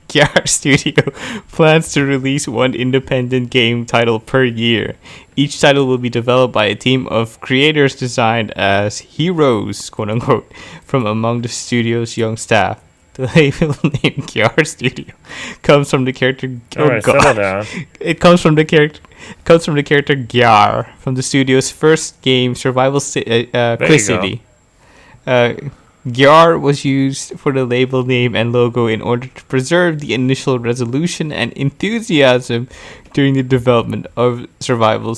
Gyar Studio plans to release one independent game title per year. Each title will be developed by a team of creators designed as heroes, quote unquote, from among the studio's young staff. The label name Gyar Studio comes from the character. Settle down. It comes from the character Gyar from the studio's first game, Survival Quiz City. Gyar was used for the label name and logo in order to preserve the initial resolution and enthusiasm during the development of Survival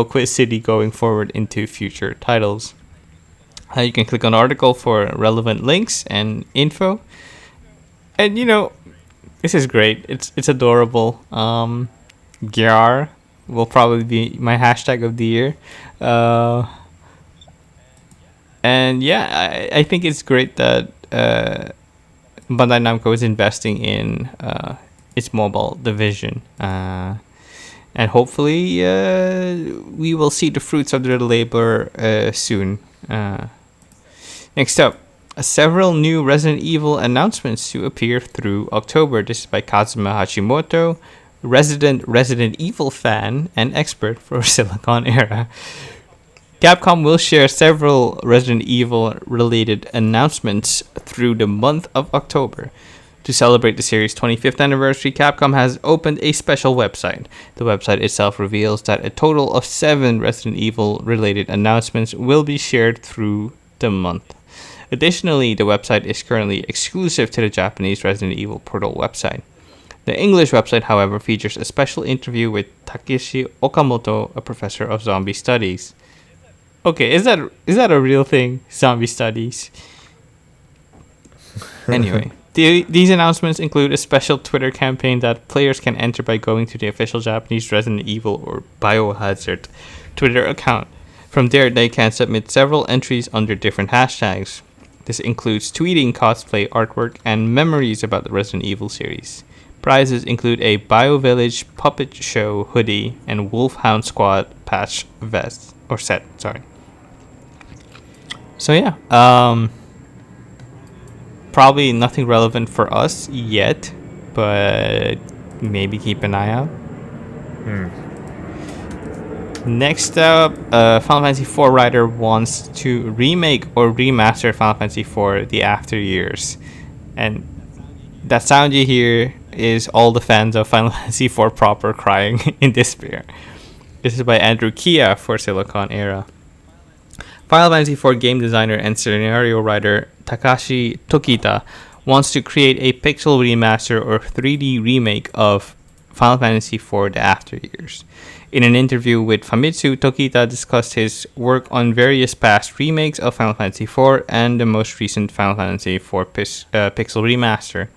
Quiz City going forward into future titles. You can click on the article for relevant links and info. And this is great. It's adorable. Gyar will probably be my hashtag of the year. And yeah, I think it's great that Bandai Namco is investing in its mobile division. And hopefully we will see the fruits of their labor soon. Next up, several new Resident Evil announcements to appear through October. This is by Kazuma Hashimoto, Resident Evil fan and expert for Siliconera. Capcom will share several Resident Evil related announcements through the month of October. To celebrate the series' 25th anniversary, Capcom has opened a special website. The website itself reveals that a total of 7 Resident Evil related announcements will be shared through the month. Additionally, the website is currently exclusive to the Japanese Resident Evil Portal website. The English website, however, features a special interview with Takeshi Okamoto, a professor of zombie studies. Okay, is that a real thing? Zombie studies. Anyway, these announcements include a special Twitter campaign that players can enter by going to the official Japanese Resident Evil or Biohazard Twitter account. From there, they can submit several entries under different hashtags. This includes tweeting cosplay artwork and memories about the Resident Evil series. Prizes include a BioVillage Puppet Show hoodie and Wolfhound Squad patch vest or set. Sorry. So yeah, probably nothing relevant for us yet, but maybe keep an eye out. Next up, Final Fantasy IV writer wants to remake or remaster Final Fantasy IV The After Years, and that sound you hear is all the fans of Final Fantasy IV proper crying in despair. This is by Andrew Kia for Siliconera. Final Fantasy IV game designer and scenario writer Takashi Tokita wants to create a pixel remaster or 3D remake of Final Fantasy IV The After Years. In an interview with Famitsu, Tokita discussed his work on various past remakes of Final Fantasy IV and the most recent Final Fantasy IV pixel remaster.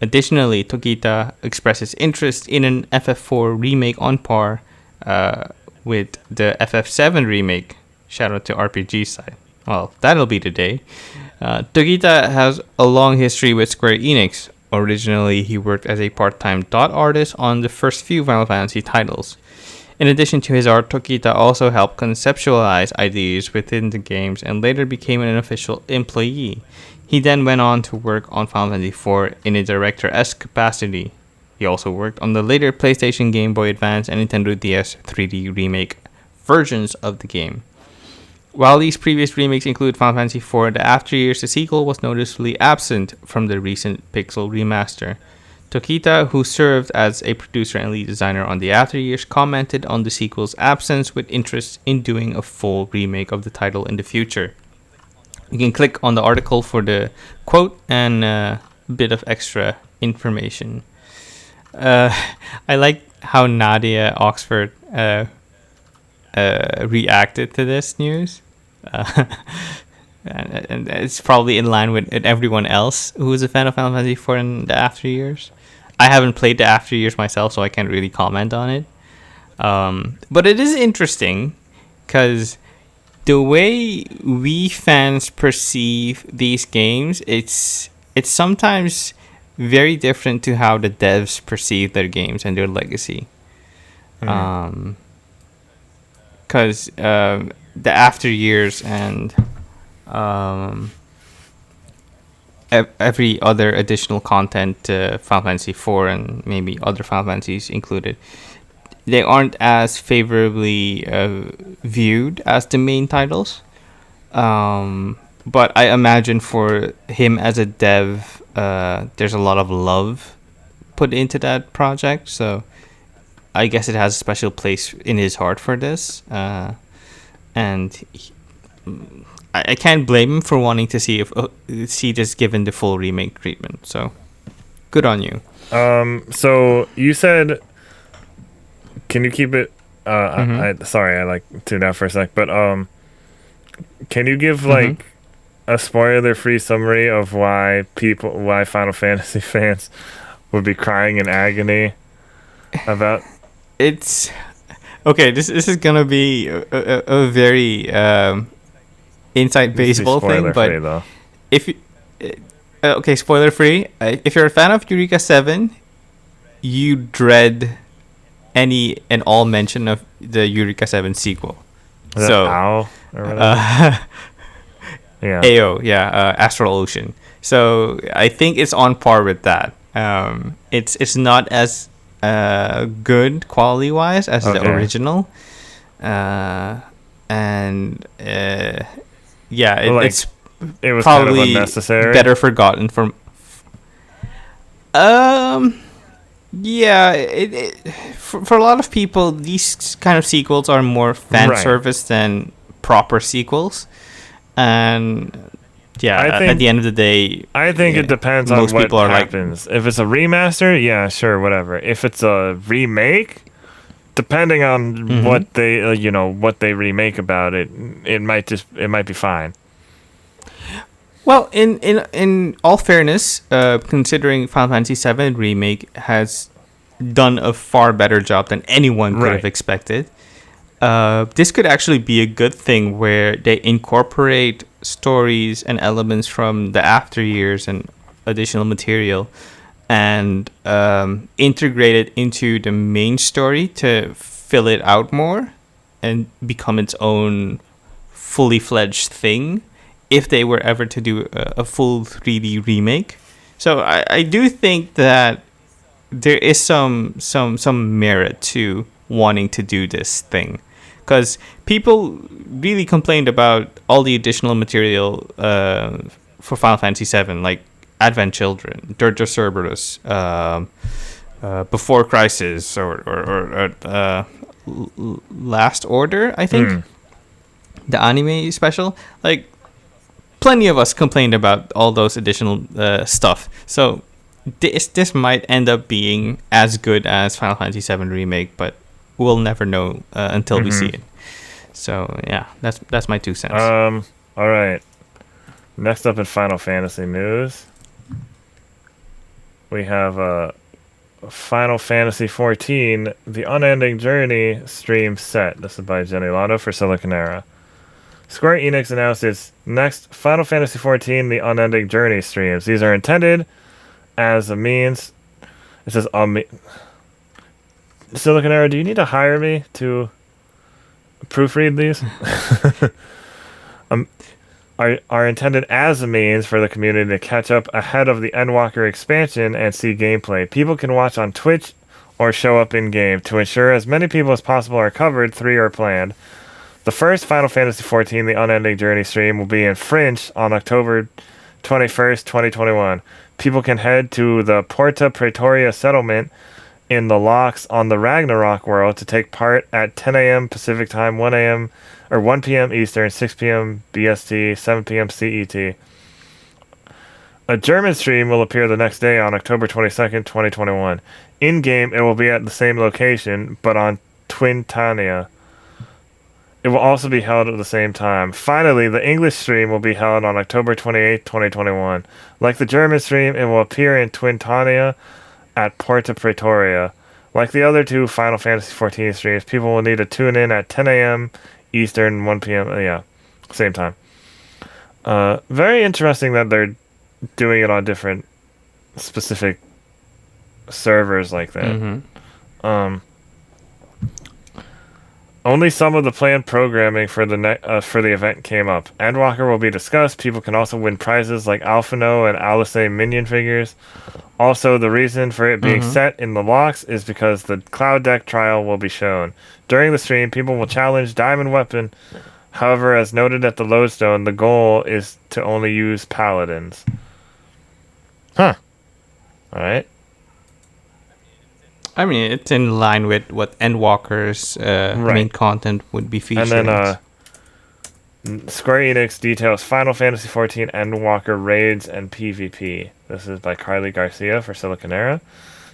Additionally, Tokita expresses interest in an FF4 remake on par with the FF7 remake. Shout out to RPG side. Well, that'll be the day. Tokita has a long history with Square Enix. Originally, he worked as a part-time dot artist on the first few Final Fantasy titles. In addition to his art, Tokita also helped conceptualize ideas within the games and later became an official employee. He then went on to work on Final Fantasy IV in a director-esque capacity. He also worked on the later PlayStation, Game Boy Advance, and Nintendo DS 3D remake versions of the game. While these previous remakes include Final Fantasy IV The After Years, the sequel was noticeably absent from the recent pixel remaster. Tokita, who served as a producer and lead designer on The After Years, commented on the sequel's absence with interest in doing a full remake of the title in the future. You can click on the article for the quote and a bit of extra information. I like how Nadia Oxford reacted to this news. And it's probably in line with everyone else who is a fan of Final Fantasy IV in the After Years. I haven't played the After Years myself, so I can't really comment on it. But it is interesting because the way we fans perceive these games, it's sometimes very different to how the devs perceive their games and their legacy. Because the After Years and every other additional content, Final Fantasy IV and maybe other Final Fantasies included, they aren't as favorably viewed as the main titles. But I imagine for him as a dev, there's a lot of love put into that project. So I guess it has a special place in his heart for this. And I can't blame him for wanting to see this given the full remake treatment. So good on you. So you said, can you keep it? Sorry, I tuned out for a sec. But can you give a spoiler-free summary of why Final Fantasy fans would be crying in agony about? It's okay. This is gonna be a very inside baseball thing, but though. If you, okay, spoiler free. If you're a fan of Eureka 7, you dread any and all mention of the Eureka 7 sequel. Is so that AO or whatever? Yeah. AO, yeah, Astral Ocean. So I think it's on par with that. It's not as good quality wise as the original, it was probably kind of unnecessary. Better forgotten from. For a lot of people, these kind of sequels are more fan service than proper sequels, and at the end of the day, I think it depends on what happens. If it's a remaster, yeah, sure, whatever. If it's a remake, depending on what they what they remake about it, it might be fine. Well, in all fairness, considering Final Fantasy VII Remake has done a far better job than anyone could have expected, this could actually be a good thing where they incorporate stories and elements from the after years and additional material and integrate it into the main story to fill it out more and become its own fully fledged thing if they were ever to do a full 3D remake. So I do think that there is some merit to wanting to do this thing, because people really complained about all the additional material for Final Fantasy VII, like Advent Children, Dirge of Cerberus, Before Crisis, or Last Order, I think, the anime special. Like, plenty of us complained about all those additional stuff. So this might end up being as good as Final Fantasy VII Remake, but we'll never know until we see it. So yeah, that's my 2 cents. All right. Next up in Final Fantasy news, we have Final Fantasy XIV, The Unending Journey stream set. This is by Jenni Lada for Siliconera. Square Enix announced its next Final Fantasy XIV, The Unending Journey streams. These are intended as a means. It says, Siliconera, do you need to hire me to proofread these? Are intended as a means for the community to catch up ahead of the Endwalker expansion and see gameplay. People can watch on Twitch or show up in-game. To ensure as many people as possible are covered, 3 are planned. The first Final Fantasy XIV, The Unending Journey stream will be in French on October 21st, 2021. People can head to the Porta Pretoria settlement in the locks on the Ragnarok world to take part at 10 a.m. Pacific Time, 1 p.m. Eastern, 6 p.m. BST, 7 p.m. CET. A German stream will appear the next day on October 22nd, 2021. In-game, it will be at the same location, but on Twintania. It will also be held at the same time. Finally, the English stream will be held on October 28, 2021. Like the German stream, it will appear in Twintania at Porta Pretoria. Like the other 2 Final Fantasy XIV streams, people will need to tune in at 10 a.m. Eastern, 1 p.m. Same time. Very interesting that they're doing it on different specific servers like that. Only some of the planned programming for the event came up. Endwalker will be discussed. People can also win prizes like Alphino and Alice minion figures. Also, the reason for it being set in the locks is because the Cloud Deck trial will be shown. During the stream, people will challenge Diamond Weapon. However, as noted at the lodestone, the goal is to only use Paladins. Huh. Alright. I mean, it's in line with what Endwalker's main content would be featured. And then Square Enix details Final Fantasy XIV Endwalker raids and PvP. This is by Carly Garcia for Siliconera.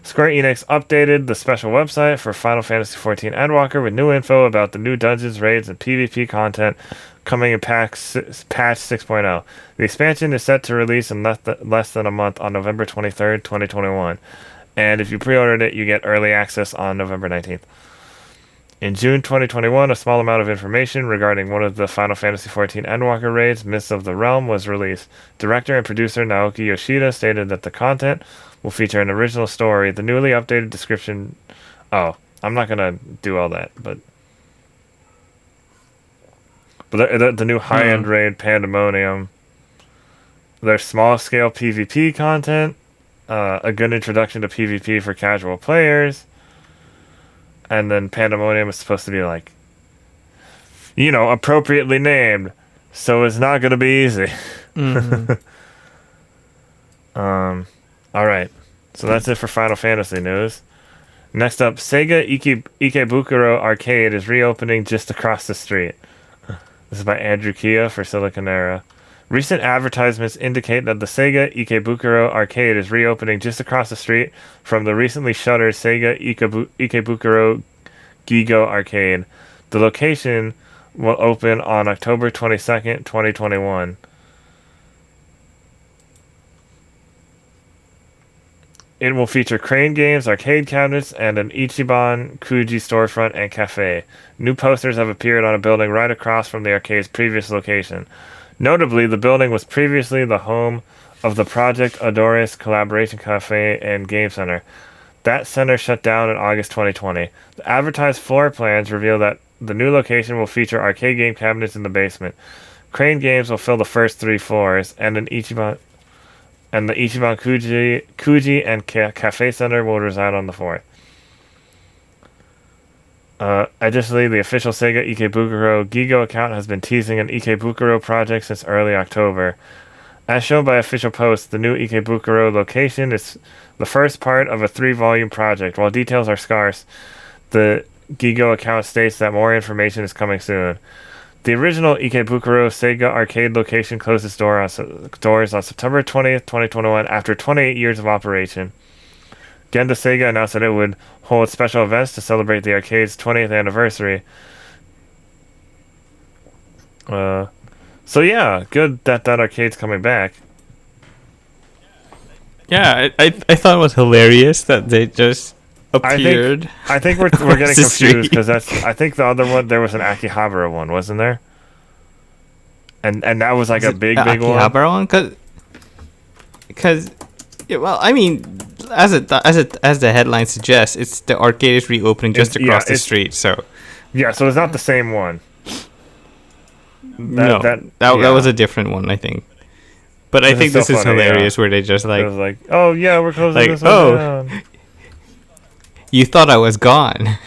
Square Enix updated the special website for Final Fantasy XIV Endwalker with new info about the new dungeons, raids, and PvP content coming in patch 6.0. The expansion is set to release in less than a month on November 23rd, 2021. And if you pre-ordered it, you get early access on November 19th. In June 2021, a small amount of information regarding one of the Final Fantasy XIV Endwalker raids, Mists of the Realm, was released. Director and producer Naoki Yoshida stated that the content will feature an original story. The newly updated description... Oh, I'm not going to do all that, but the new high-end raid, Pandemonium. There's small-scale PvP content. A good introduction to PvP for casual players. And then Pandemonium is supposed to be like, appropriately named. So it's not going to be easy. Alright. So that's it for Final Fantasy news. Next up, Sega Ikebukuro Arcade is reopening just across the street. This is by Andrew Kia for Siliconera. Recent advertisements indicate that the Sega Ikebukuro Arcade is reopening just across the street from the recently shuttered Sega Ikebukuro Gigo Arcade. The location will open on October 22nd, 2021. It will feature crane games, arcade cabinets, and an Ichiban Kuji storefront and cafe. New posters have appeared on a building right across from the arcade's previous location. Notably, the building was previously the home of the Project Adores Collaboration Cafe and Game Center. That center shut down in August 2020. The advertised floor plans reveal that the new location will feature arcade game cabinets in the basement. Crane games will fill the first 3 floors, and the Ichiban Kuji and Cafe Center will reside on the 4th. Additionally, the official Sega Ikebukuro Gigo account has been teasing an Ikebukuro project since early October. As shown by official posts, the new Ikebukuro location is the first part of a 3-volume project. While details are scarce, the Gigo account states that more information is coming soon. The original Ikebukuro Sega arcade location closed its doors on September 20th, 2021 after 28 years of operation. Genda Sega announced that it would hold special events to celebrate the arcade's 20th anniversary. So yeah, good that arcade's coming back. Yeah, I thought it was hilarious that they just appeared. I think we're getting confused because I think the other one, there was an Akihabara one, wasn't there? And that was like a big one. Akihabara one, because well, I mean, as the headline suggests, it's the arcade is reopening just across the street. So so it's not the same one. That was a different one, I think. But I think this is hilarious, where they just like, it was like, oh yeah, we're closing this one down. You thought I was gone,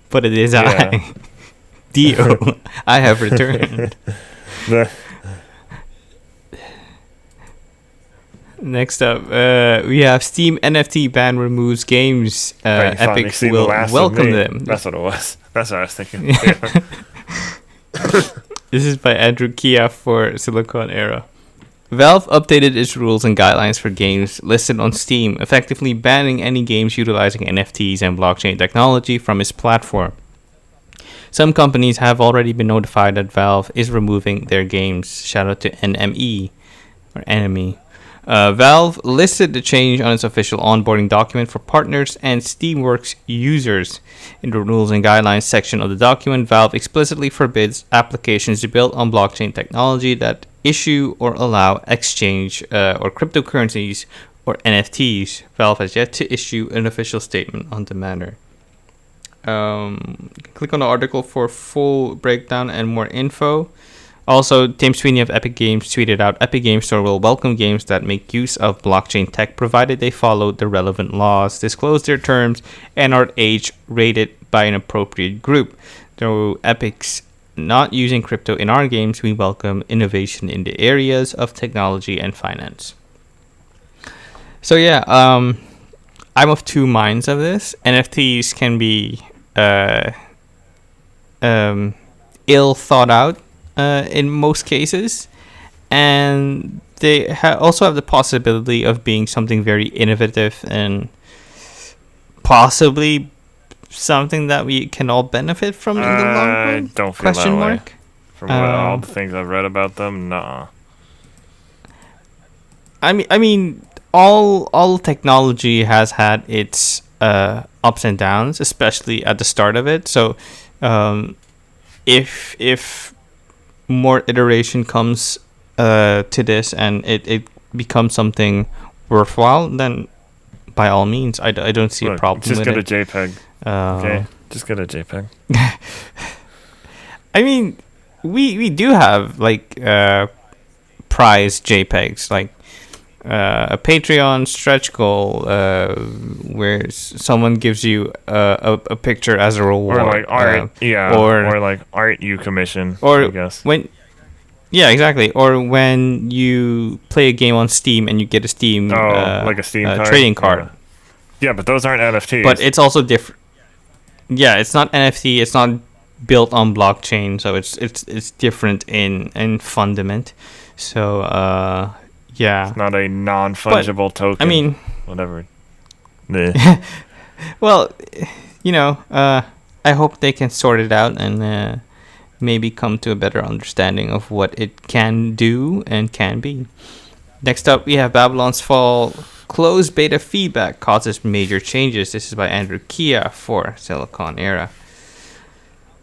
but it is I. Dio, I have returned. Next up, we have Steam NFT ban removes games. Epic will welcome them. That's what it was. That's what I was thinking. This is by Andrew Kia for Siliconera. Valve updated its rules and guidelines for games listed on Steam, effectively banning any games utilizing NFTs and blockchain technology from its platform. Some companies have already been notified that Valve is removing their games. Shout out to NME or Enemy. Valve listed the change on its official onboarding document for partners and Steamworks users. In the rules and guidelines section of the document, Valve explicitly forbids applications built on blockchain technology that issue or allow exchange or cryptocurrencies or NFTs. Valve has yet to issue an official statement on the matter. Click on the article for full breakdown and more info. Also, Tim Sweeney of Epic Games tweeted out, Epic Games Store will welcome games that make use of blockchain tech provided they follow the relevant laws, disclose their terms, and are age-rated by an appropriate group. Though Epic's not using crypto in our games, we welcome innovation in the areas of technology and finance. So yeah, I'm of two minds of this. NFTs can be ill thought out in most cases, and they also have the possibility of being something very innovative and possibly something that we can all benefit from in the long run. I don't feel that way. From all the things I've read about them, nah. I mean, all technology has had its ups and downs, especially at the start of it. So, if more iteration comes to this and it becomes something worthwhile, then by all means, I don't see a problem with it. Just get a JPEG. Okay, just get a JPEG. I mean, we do have like prize JPEGs, like a Patreon stretch goal where someone gives you a picture as a reward, or like art, or like art you commission, or I guess. Exactly. Or when you play a game on Steam and you get a Steam, like a Steam card? trading card. Yeah, but those aren't NFTs. But it's also different. Yeah, it's not NFT. It's not built on blockchain, so it's different in fundament. So yeah, it's not a non-fungible token. I mean, whatever. Well, I hope they can sort it out and maybe come to a better understanding of what it can do and can be. Next up, we have Babylon's Fall closed beta feedback causes major changes. This is by Andrew Kia for Siliconera.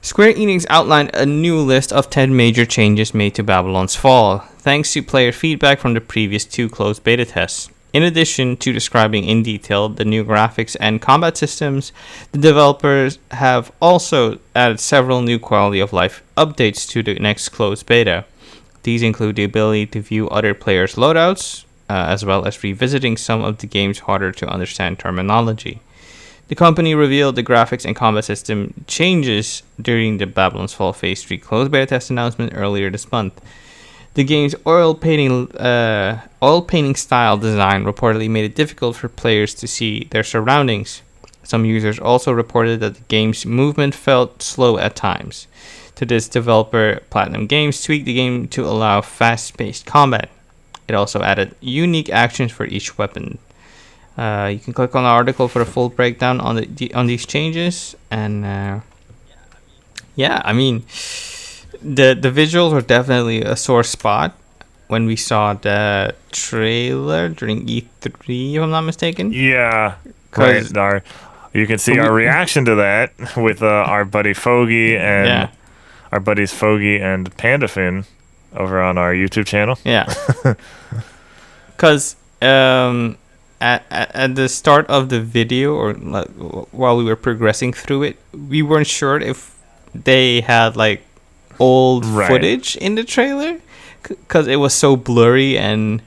Square Enix outlined a new list of 10 major changes made to Babylon's Fall, thanks to player feedback from the previous 2 closed beta tests. In addition to describing in detail the new graphics and combat systems, the developers have also added several new quality of life updates to the next closed beta. These include the ability to view other players' loadouts, as well as revisiting some of the game's harder to understand terminology. The company revealed the graphics and combat system changes during the Babylon's Fall Phase 3 closed beta test announcement earlier this month. The game's oil painting style design reportedly made it difficult for players to see their surroundings. Some users also reported that the game's movement felt slow at times. To this, developer Platinum Games tweaked the game to allow fast-paced combat. It also added unique actions for each weapon. You can click on the article for a full breakdown on these changes. And the visuals were definitely a sore spot when we saw the trailer during E3, if I'm not mistaken. Yeah, right. You can see our reaction to that with our buddy Foggy and our buddies Foggy and PandaFin over on our YouTube channel. Yeah, because at the start of the video, or while we were progressing through it, we weren't sure if they had like old footage in the trailer, because it was so blurry and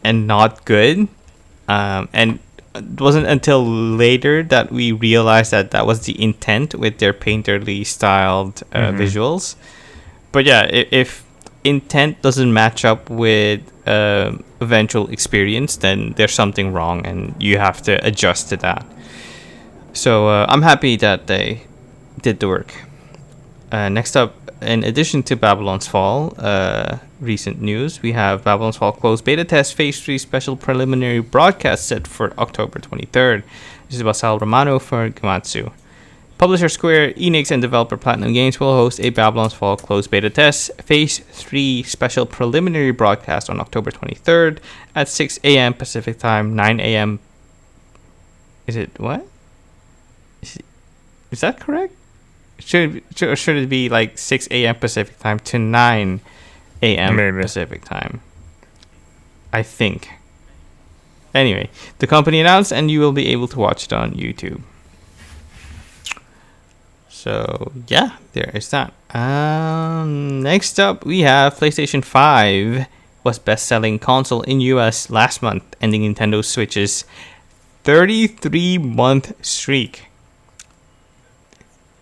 not good. And it wasn't until later that we realized that was the intent with their painterly styled visuals. But yeah, if intent doesn't match up with eventual experience, then there's something wrong and you have to adjust to that. So I'm happy that they did the work. Next up, in addition to Babylon's Fall recent news, we have Babylon's Fall closed beta test phase 3 special preliminary broadcast set for October 23rd. This is Basal Romano for Gamatsu. Publisher Square Enix and developer Platinum Games will host a Babylon's Fall closed beta test phase 3 special preliminary broadcast on October 23rd at 6 a.m. Pacific Time, 9 a.m. Is it what? Is that correct? Should it be like 6 a.m. Pacific Time to 9 a.m. Pacific Time? I think. Anyway, the company announced, and you will be able to watch it on YouTube. So, yeah, there is that. Next up, we have PlayStation 5 was best-selling console in US last month, ending Nintendo Switch's 33-month streak.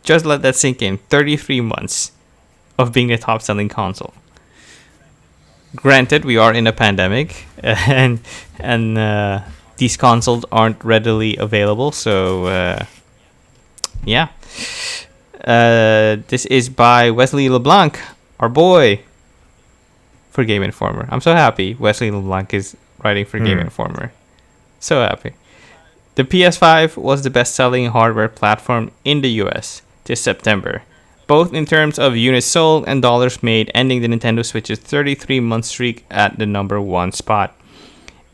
Just let that sink in. 33 months of being the top-selling console. Granted, we are in a pandemic, and these consoles aren't readily available. So, yeah. This is by Wesley LeBlanc, our boy, for Game Informer. I'm so happy Wesley LeBlanc is writing for Game Informer. So happy. The PS5 was the best-selling hardware platform in the US this September, both in terms of units sold and dollars made, ending the Nintendo Switch's 33-month streak at the number 1 spot.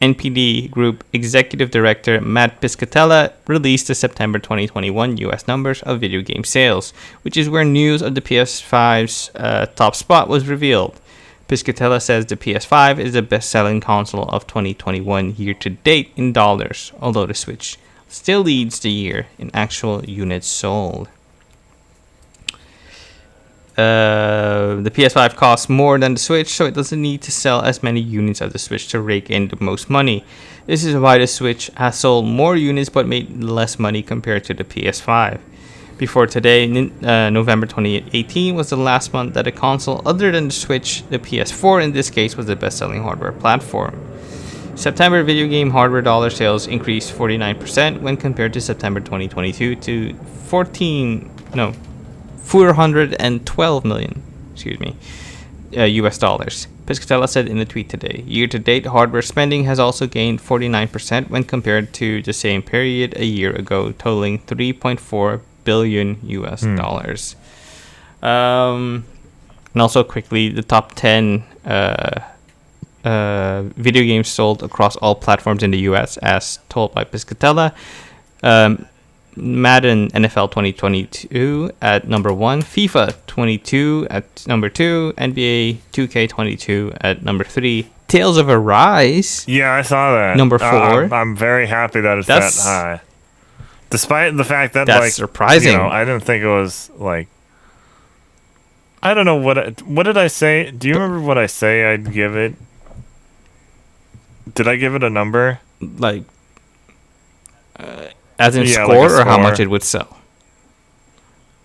NPD Group Executive Director Matt Piscatella released the September 2021 US numbers of video game sales, which is where news of the PS5's top spot was revealed. Piscatella says the PS5 is the best-selling console of 2021 year-to-date in dollars, although the Switch still leads the year in actual units sold. The PS5 costs more than the Switch, so it doesn't need to sell as many units as the Switch to rake in the most money. This is why the Switch has sold more units but made less money compared to the PS5. Before today, November 2018 was the last month that a console other than the Switch, the PS4 in this case, was the best-selling hardware platform. September video game hardware dollar sales increased 49% when compared to September 2022 to 412 million, US dollars. Piscatella said in a tweet today, year-to-date hardware spending has also gained 49% when compared to the same period a year ago, totaling 3.4 billion US dollars. And also quickly, the top 10 video games sold across all platforms in the US, as told by Piscatella. Madden NFL 2022 at number 1, FIFA 22 at number 2, NBA 2K22 at number 3, Tales of Arise. Yeah, I saw that. Number 4. I'm very happy that it's that high. Despite the fact that, that's surprising. I didn't think it was, I don't know what did I say? Do you remember what I say I'd give it? Did I give it a number? As in score or how much it would sell?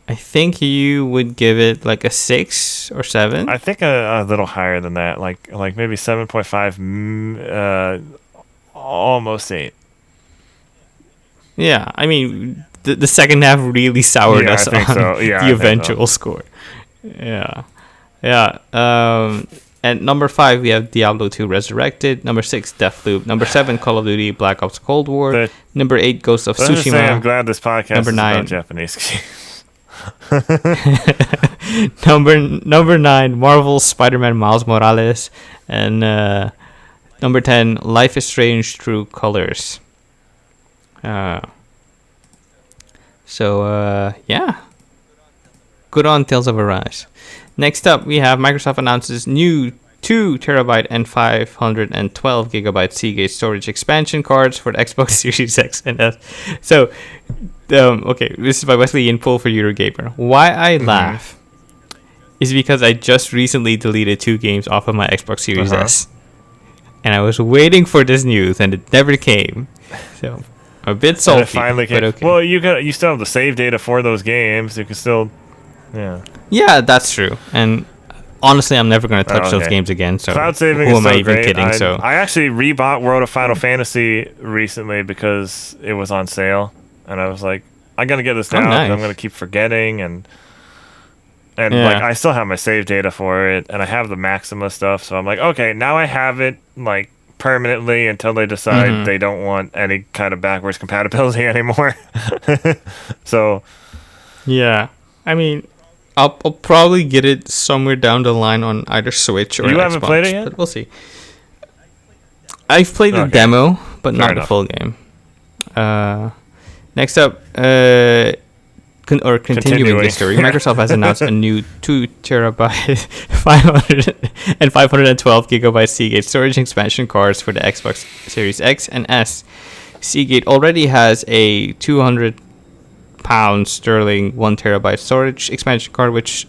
I think you would give it a 6 or 7. I think a little higher than that, like maybe 7.5, almost 8. Yeah, I mean the second half really soured us on the eventual score. Yeah. And number 5, we have Diablo 2 Resurrected. Number 6, Deathloop. Number 7, Call of Duty Black Ops Cold War. Number 8, Ghost of Tsushima. I'm glad this podcast number is 9, about Japanese games. number 9, Marvel's Spider-Man Miles Morales. And number 10, Life is Strange True Colors. Yeah. Good on Tales of Arise. Next up, we have Microsoft announces new 2 terabyte and 512 gigabyte Seagate storage expansion cards for the Xbox Series X and S. So, okay, this is by Wesley in Pull for Eurogamer. Why I laugh is because I just recently deleted 2 games off of my Xbox Series S. And I was waiting for this news, and it never came. So, I'm a bit salty. And it finally came. Okay. Well, you still have the save data for those games. You can still... Yeah, that's true. And honestly, I'm never going to touch those games again. So cloud saving who is am I so even great. kidding? I actually rebought World of Final Fantasy recently because it was on sale, and I was like, I got to get this now. Nice. I'm going to keep forgetting, and I still have my save data for it, and I have the Maxima stuff. So I'm like, okay, now I have it permanently until they decide they don't want any kind of backwards compatibility anymore. So yeah, I mean, I'll probably get it somewhere down the line on either Switch or Xbox. You haven't played it yet? But we'll see. I've played the demo, but not the full game. Next up, continuing the story, Microsoft has announced a new 2 terabyte 512 gigabyte Seagate storage expansion cards for the Xbox Series X and S. Seagate already has a £200 sterling 1 terabyte storage expansion card, which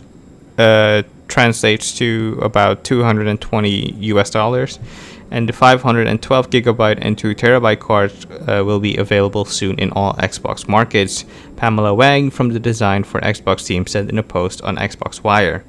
translates to about $220, and the 512 gigabyte and 2 terabyte cards will be available soon in all Xbox markets. Pamela Wang from the Design for Xbox team said in a post on Xbox Wire.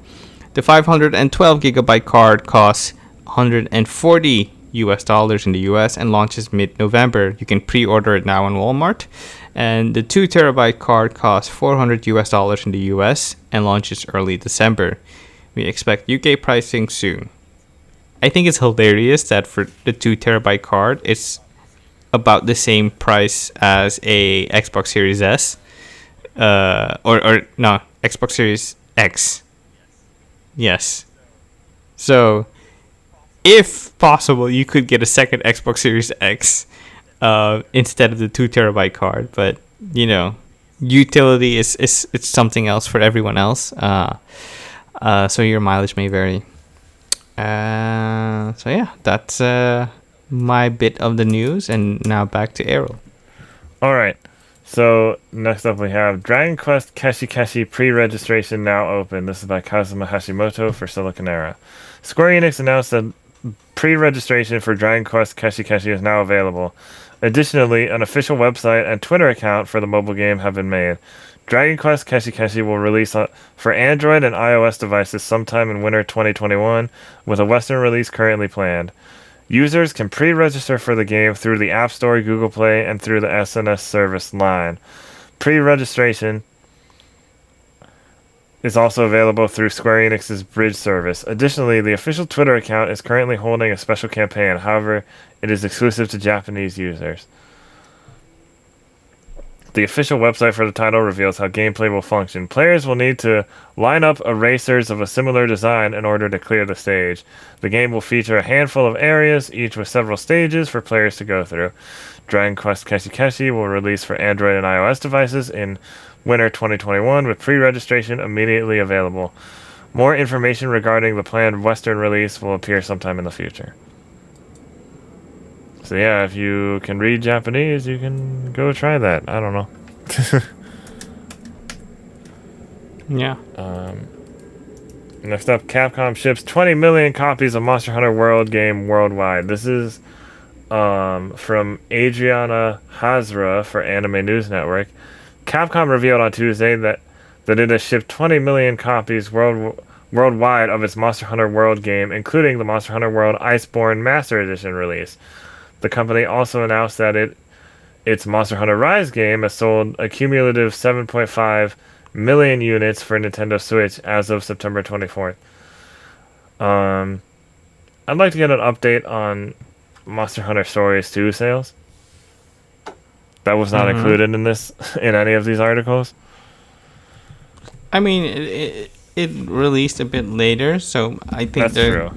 The 512 gigabyte card costs $140 in the US and launches mid-November. You can pre-order it now on Walmart. And the 2 terabyte card costs $400 in the US and launches early December. We expect UK pricing soon. I think it's hilarious that for the 2 terabyte card, it's about the same price as a Xbox Series S. Xbox Series X. Yes. So, if possible, you could get a second Xbox Series X instead of the 2 terabyte card. But, utility is it's something else for everyone else. So your mileage may vary. That's my bit of the news, and now back to Erroll. All right. So next up we have Dragon Quest Keshi Keshi pre-registration now open. This is by Kazuma Hashimoto for Siliconera. Square Enix announced that pre-registration for Dragon Quest Keshi Keshi is now available. Additionally, an official website and Twitter account for the mobile game have been made. Dragon Quest Keshi Keshi will release for Android and iOS devices sometime in winter 2021, with a Western release currently planned. Users can pre-register for the game through the App Store, Google Play, and through the SNS service line. Pre-registration is also available through Square Enix's Bridge service. Additionally, the official Twitter account is currently holding a special campaign. However, it is exclusive to Japanese users. The official website for the title reveals how gameplay will function. Players will need to line up erasers of a similar design in order to clear the stage. The game will feature a handful of areas, each with several stages for players to go through. Dragon Quest Keshi Keshi will release for Android and iOS devices in winter 2021 with pre-registration immediately available. More information regarding the planned Western release will appear sometime in the future. So yeah, if you can read Japanese, you can go try that. I don't know. Yeah. Next up, Capcom ships 20 million copies of Monster Hunter World game worldwide. This is from Adriana Hazra for Anime News Network. Capcom revealed on Tuesday that it has shipped 20 million copies worldwide of its Monster Hunter World game, including the Monster Hunter World Iceborne Master Edition release. The company also announced that its Monster Hunter Rise game has sold a cumulative 7.5 million units for Nintendo Switch as of September 24th. I'd like to get an update on Monster Hunter Stories 2 sales. That was not included in any of these articles. I mean, it released a bit later, so I think they're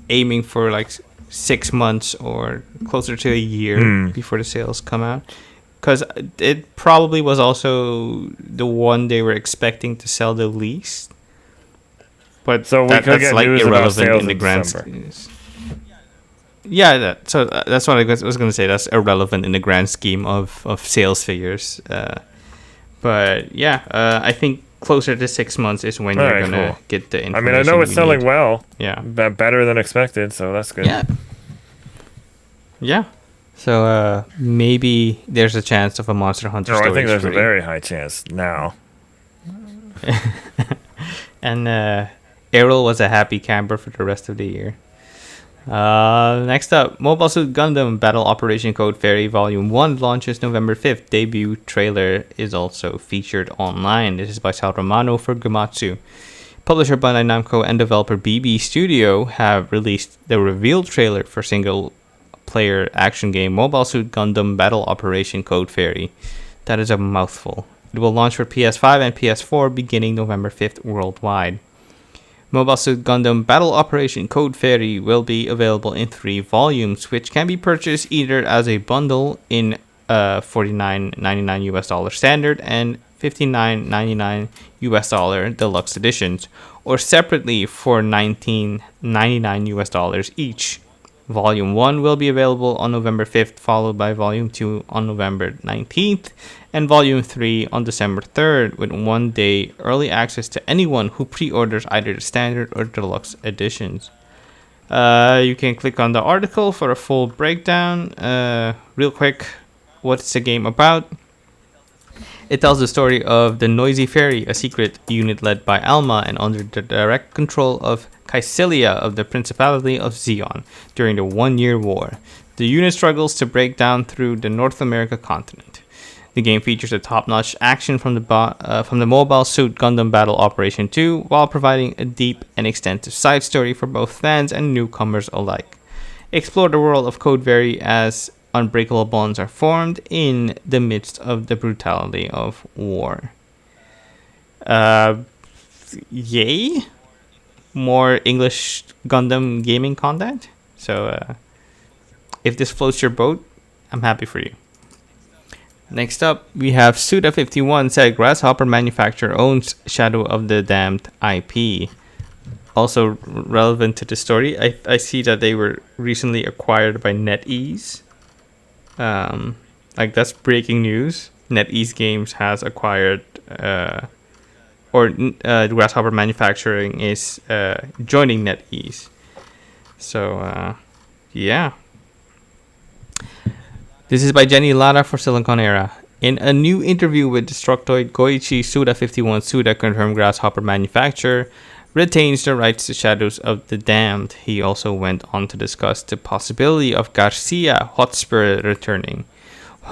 aiming for like 6 months or closer to a year before the sales come out. Because it probably was also the one they were expecting to sell the least. But so that's like irrelevant in the grand scheme. Yeah, that's what I was going to say. That's irrelevant in the grand scheme of sales figures. But yeah, I think closer to 6 months is when you're going to get the information. I mean, I know it's selling well. Yeah. Better than expected, so that's good. Yeah. Yeah. So maybe there's a chance of a Monster Hunter Stories. I think there's a very high chance now. And Erroll was a happy camper for the rest of the year. Next up, Mobile Suit Gundam Battle Operation Code Fairy Volume 1 launches November 5th. Debut trailer is also featured online. This is by Sal Romano for Gamatsu. Publisher Bandai Namco and developer BB Studio have released the reveal trailer for single-player action game Mobile Suit Gundam Battle Operation Code Fairy. That is a mouthful. It will launch for PS5 and PS4 beginning November 5th worldwide. Mobile Suit Gundam Battle Operation Code Fairy will be available in 3 volumes, which can be purchased either as a bundle in $49.99 US standard and $59.99 US deluxe editions, or separately for $19.99 US each. Volume 1 will be available on November 5th, followed by Volume 2 on November 19th, and Volume 3 on December 3rd, with 1-day early access to anyone who pre-orders either the standard or deluxe editions. You can click on the article for a full breakdown. Real quick, what's the game about? It tells the story of the Noisy Fairy, a secret unit led by Alma and under the direct control of Caligula of the Principality of Zeon during the 1-year war. The unit struggles to break down through the North America continent. The game features a top-notch action from the Mobile Suit Gundam Battle Operation 2, while providing a deep and extensive side story for both fans and newcomers alike. Explore the world of Code Fairy as unbreakable bonds are formed in the midst of the brutality of war. Yay! More English Gundam gaming content. So, if this floats your boat, I'm happy for you. Next up, we have Suda51 said Grasshopper manufacturer owns Shadow of the Damned IP. Also relevant to the story, I see that they were recently acquired by NetEase. That's breaking news. NetEase Games has acquired, Grasshopper Manufacturing is joining NetEase. So, yeah. This is by Jenni Lada for Siliconera. In a new interview with Destructoid, Goichi Suda51 Suda confirmed Grasshopper Manufacturer retains the rights to Shadows of the Damned. He also went on to discuss the possibility of Garcia Hotspur returning.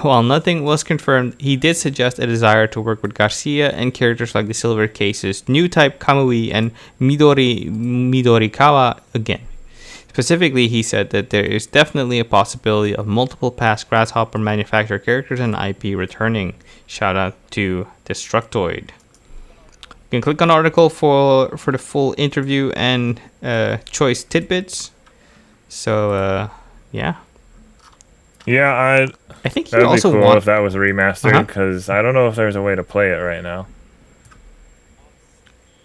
While nothing was confirmed, he did suggest a desire to work with Garcia and characters like the Silver Cases, New Type Kamui, and Midorikawa again. Specifically, he said that there is definitely a possibility of multiple past Grasshopper manufacturer characters and IP returning. Shout out to Destructoid. You can click on the article for the full interview and choice tidbits. So, yeah. Yeah, I think he that'd also be cool if that was remastered, because I don't know if there's a way to play it right now.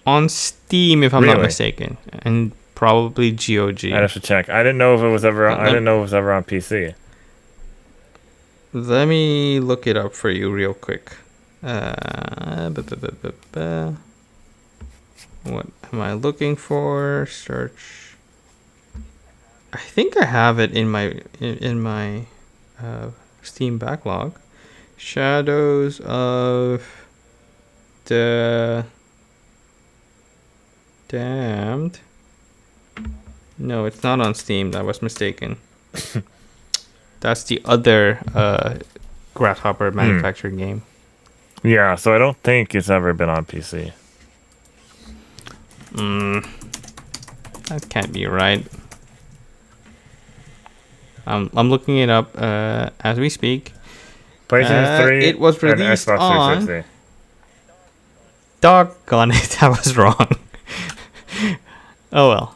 On Steam, if I'm not mistaken, and probably GOG. I'd have to check. I didn't know if it was ever. I didn't know it was ever on PC. Let me look it up for you real quick. What am I looking for? Search. I think I have it in my Steam backlog. Shadows of the Damned. No, it's not on Steam. I was mistaken. That's the other Grasshopper manufactured game. Yeah, so I don't think it's ever been on PC. That can't be right. I'm looking it up as we speak. PlayStation 3 it was released and Xbox on 360. Doggone it, I was wrong. Oh well.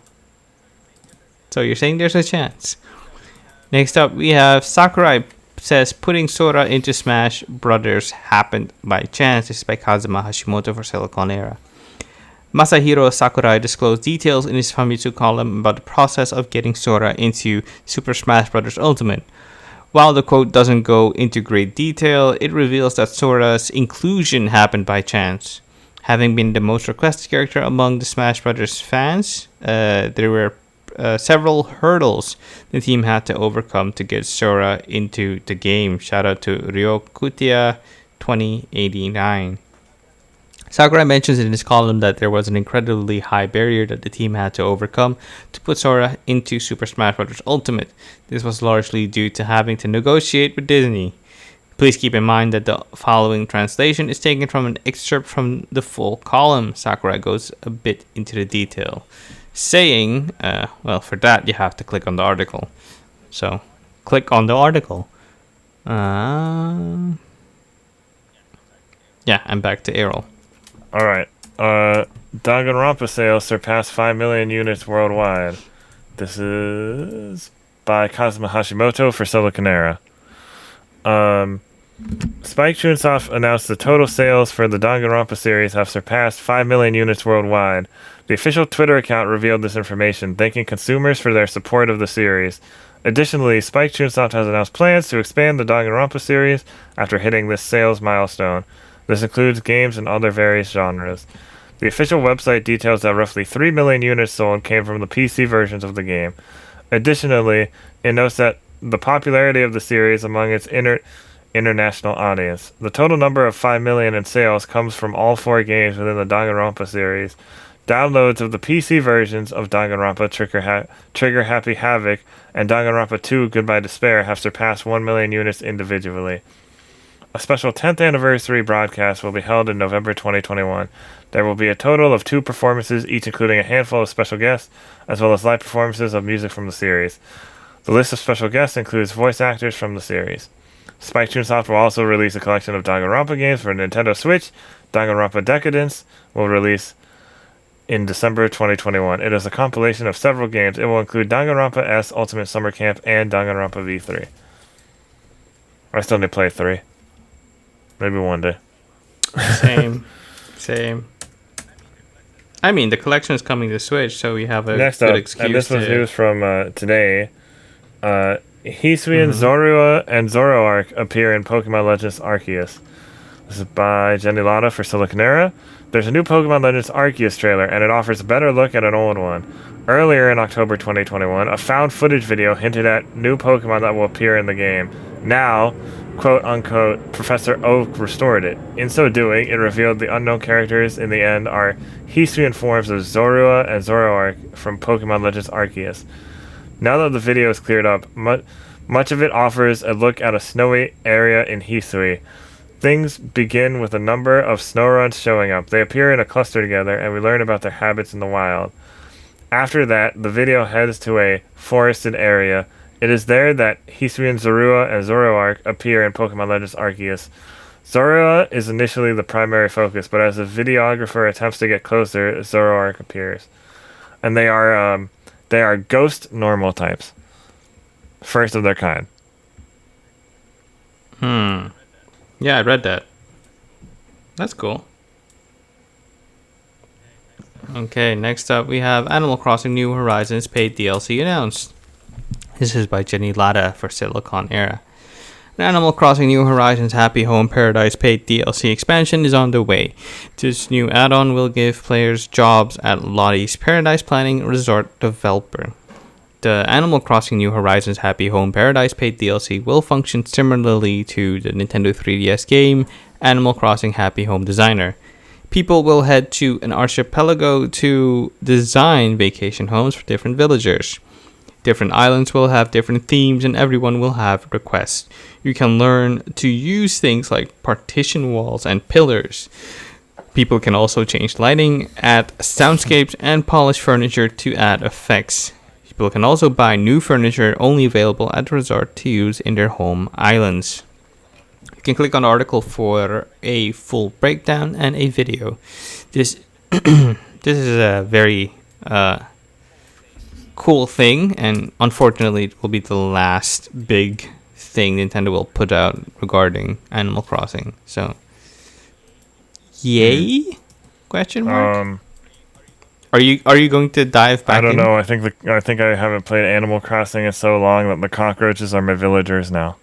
So you're saying there's a chance. Next up, we have Sakurai says putting Sora into Smash Brothers happened by chance. This is by Kazuma Hashimoto for Siliconera. Masahiro Sakurai disclosed details in his Famitsu column about the process of getting Sora into Super Smash Bros. Ultimate. While the quote doesn't go into great detail, it reveals that Sora's inclusion happened by chance. Having been the most requested character among the Smash Bros. Fans, there were several hurdles the team had to overcome to get Sora into the game. Shout out to Ryokutia 2089. Sakurai mentions in his column that there was an incredibly high barrier that the team had to overcome to put Sora into Super Smash Bros. Ultimate. This was largely due to having to negotiate with Disney. Please keep in mind that the following translation is taken from an excerpt from the full column. Sakurai goes a bit into the detail, saying, well, for that you have to click on the article. So, click on the article. Yeah, I'm back to Erroll. All right. Danganronpa sales surpassed 5 million units worldwide. This is by Kazuma Hashimoto for Siliconera. Spike Chunsoft announced the total sales for the Danganronpa series have surpassed 5 million units worldwide. The official Twitter account revealed this information, thanking consumers for their support of the series. Additionally, Spike Chunsoft has announced plans to expand the Danganronpa series after hitting this sales milestone. This includes games and other various genres. The official website details that roughly 3 million units sold came from the PC versions of the game. Additionally, it notes that the popularity of the series among its international audience. The total number of 5 million in sales comes from all 4 games within the Danganronpa series. Downloads of the PC versions of Danganronpa Trigger Happy Havoc and Danganronpa 2 Goodbye Despair have surpassed 1 million units individually. A special 10th anniversary broadcast will be held in November 2021. There will be a total of 2 performances, each including a handful of special guests, as well as live performances of music from the series. The list of special guests includes voice actors from the series. Spike Chunsoft will also release a collection of Danganronpa games for Nintendo Switch. Danganronpa Decadence will release in December 2021. It is a compilation of several games. It will include Danganronpa S Ultimate Summer Camp and Danganronpa V3. I still need to play 3. Maybe one day. Same. I mean, the collection is coming to Switch, so we have a Next good up, excuse. And this was news from today. Hisui and Zorua and Zoroark appear in Pokemon Legends Arceus. This is by Jenni Lada for Siliconera. There's a new Pokemon Legends Arceus trailer, and it offers a better look at an old one. Earlier in October 2021, a found footage video hinted at new Pokemon that will appear in the game. Now, quote-unquote, Professor Oak restored it. In so doing, it revealed the unknown characters in the end are Hisui in forms of Zorua and Zoroark from Pokemon Legends Arceus. Now that the video is cleared up, much of it offers a look at a snowy area in Hisui. Things begin with a number of Snoruns showing up. They appear in a cluster together, and we learn about their habits in the wild. After that, the video heads to a forested area. It is there that Hisuian Zorua and Zoroark appear in Pokemon Legends Arceus. Zorua is initially the primary focus, but as the videographer attempts to get closer, Zoroark appears. And they are ghost normal types. First of their kind. Yeah, I read that. That's cool. Okay, next up we have Animal Crossing New Horizons paid DLC announced. This is by Jenni Lada for Siliconera. An Animal Crossing New Horizons Happy Home Paradise paid DLC expansion is on the way. This new add-on will give players jobs at Lottie's Paradise Planning Resort developer. The Animal Crossing New Horizons Happy Home Paradise paid DLC will function similarly to the Nintendo 3DS game Animal Crossing Happy Home Designer. People will head to an archipelago to design vacation homes for different villagers. Different islands will have different themes and everyone will have requests. You can learn to use things like partition walls and pillars. People can also change lighting, add soundscapes, and polish furniture to add effects. People can also buy new furniture only available at the resort to use in their home islands. You can click on the article for a full breakdown and a video. This is a very cool thing, and unfortunately it will be the last big thing Nintendo will put out regarding Animal Crossing. So, yay? Question mark. Are you going to dive back? I don't know. I think I haven't played Animal Crossing in so long that the cockroaches are my villagers now.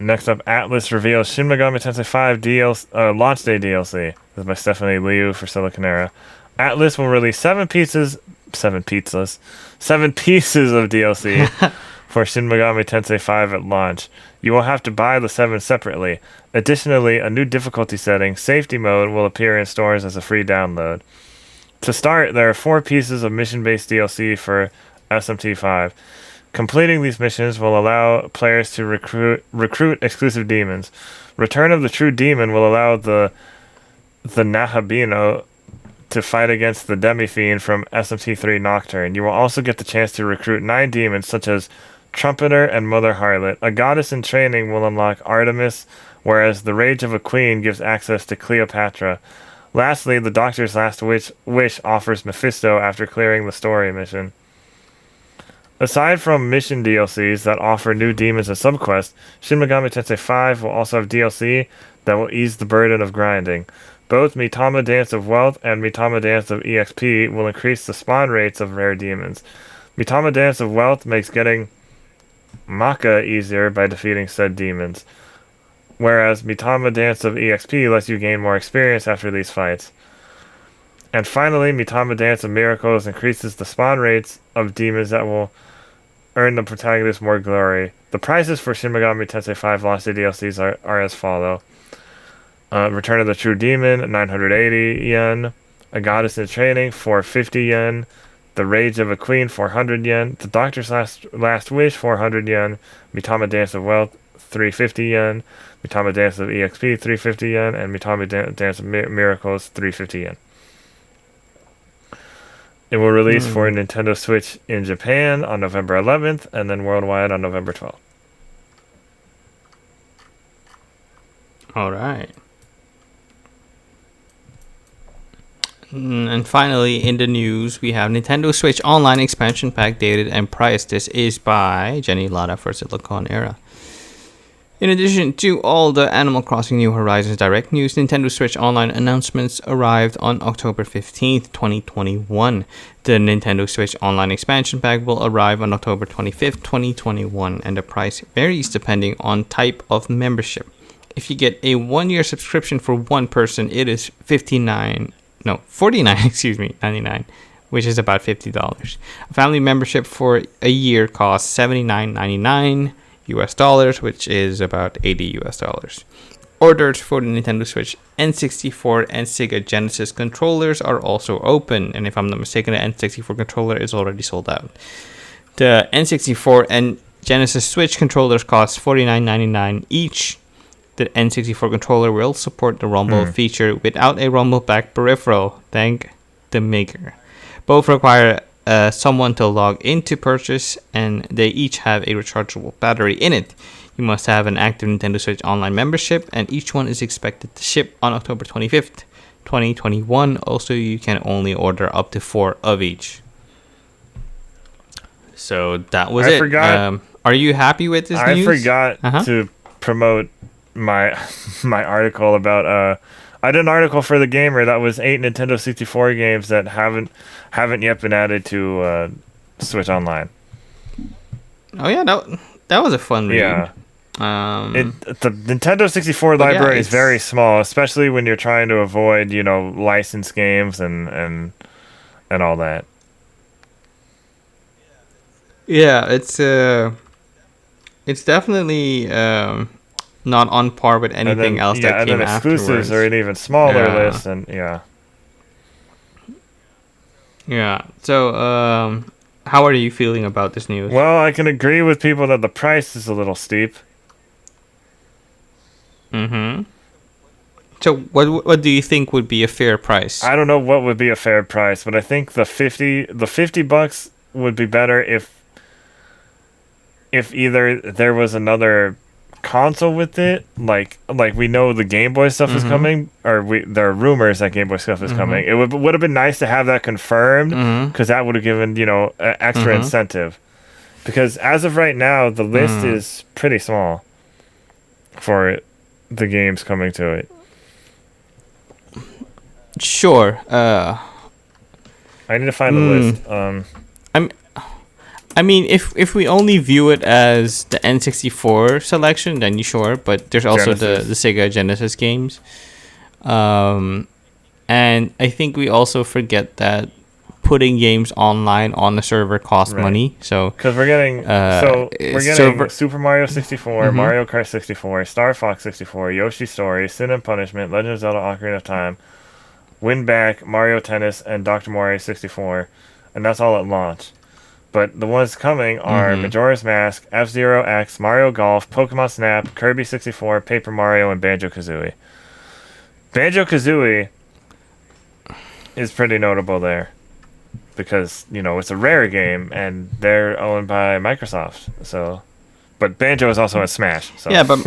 Next up, Atlas reveals Shin Megami Tensei 5 launch day DLC. This is by Stephanie Liu for Siliconera. Atlas will release 7 pieces of DLC for Shin Megami Tensei 5 at launch. You will have to buy the 7 separately. Additionally, a new difficulty setting, Safety Mode, will appear in stores as a free download. To start, there are 4 pieces of mission-based DLC for SMT5. Completing these missions will allow players to recruit exclusive demons. Return of the True Demon will allow the Nahabino to fight against the Demi-Fiend from SMT3 Nocturne. You will also get the chance to recruit 9 demons such as Trumpeter and Mother Harlot. A goddess in training will unlock Artemis, whereas the Rage of a Queen gives access to Cleopatra. Lastly, the Doctor's Last Wish offers Mephisto after clearing the story mission. Aside from mission DLCs that offer new demons and subquests, Shin Megami Tensei 5 will also have DLC that will ease the burden of grinding. Both Mitama Dance of Wealth and Mitama Dance of EXP will increase the spawn rates of rare demons. Mitama Dance of Wealth makes getting Maka easier by defeating said demons, whereas Mitama Dance of EXP lets you gain more experience after these fights. And finally, Mitama Dance of Miracles increases the spawn rates of demons that will earn the protagonist more glory. The prices for Shin Megami Tensei 5 launch day DLCs are as follow. Return of the True Demon, 980 yen. A Goddess in Training, 450 yen. The Rage of a Queen, 400 yen. The Doctor's Last Wish, 400 yen. Mitama Dance of Wealth, 350 yen. Mitama Dance of EXP, 350 yen. And Mitama Dance of Miracles, 350 yen. It will release for Nintendo Switch in Japan on November 11th, and then worldwide on November 12th. All right. And finally, in the news, we have Nintendo Switch Online expansion pack dated and priced. This is by Jenni Lada for Siliconera. In addition to all the Animal Crossing New Horizons direct news, Nintendo Switch Online announcements arrived on October 15th, 2021. The Nintendo Switch Online expansion pack will arrive on October 25th, 2021, and the price varies depending on type of membership. If you get a 1-year subscription for one person, it is $99, which is about $50. A family membership for a year costs $79.99. $, which is about $80. Orders for the Nintendo Switch N64 and Sega Genesis controllers are also open, and if I'm not mistaken, the N64 controller is already sold out. The N64 and Genesis Switch controllers cost $49.99 each. the N64 controller will support the rumble feature without a rumble pack peripheral. Thank the maker. Both require someone to log in to purchase, and they each have a rechargeable battery in it. You must have an active Nintendo Switch Online membership, and each one is expected to ship on October 25th, 2021. Also, you can only order up to 4 of each. So that was it. Forgot, are you happy with this news? I forgot to promote my article about... I did an article for The Gamer that was 8 Nintendo 64 games that haven't yet been added to Switch Online. Oh yeah, that was a fun read. Yeah. The Nintendo 64 library is very small, especially when you're trying to avoid, licensed games and all that. Yeah, it's definitely not on par with anything else that came afterwards. Exclusives are an even smaller list, and Yeah. So, how are you feeling about this news? Well, I can agree with people that the price is a little steep. Mm-hmm. So, what do you think would be a fair price? I don't know what would be a fair price, but I think the $50 would be better if either there was another console with it, like we know the Game Boy stuff is coming, or there are rumors that Game Boy stuff is coming. It would have been nice to have that confirmed, because that would have given extra incentive. Because as of right now, the list is pretty small for the games coming to it. Sure. I need to find the list. I mean, if we only view it as the N64 selection, then sure. But there's also the Sega Genesis games, and I think we also forget that putting games online on the server costs money. So because we're getting Super Mario 64, Mario Kart 64, Star Fox 64, Yoshi's Story, Sin and Punishment, Legend of Zelda: Ocarina of Time, Win Back, Mario Tennis, and Dr. Mario 64, and that's all at launch. But the ones coming are Majora's Mask, F-Zero X, Mario Golf, Pokemon Snap, Kirby 64, Paper Mario, and Banjo-Kazooie. Banjo-Kazooie is pretty notable there because, it's a Rare game, and they're owned by Microsoft. So, but Banjo is also in Smash. So, yeah, but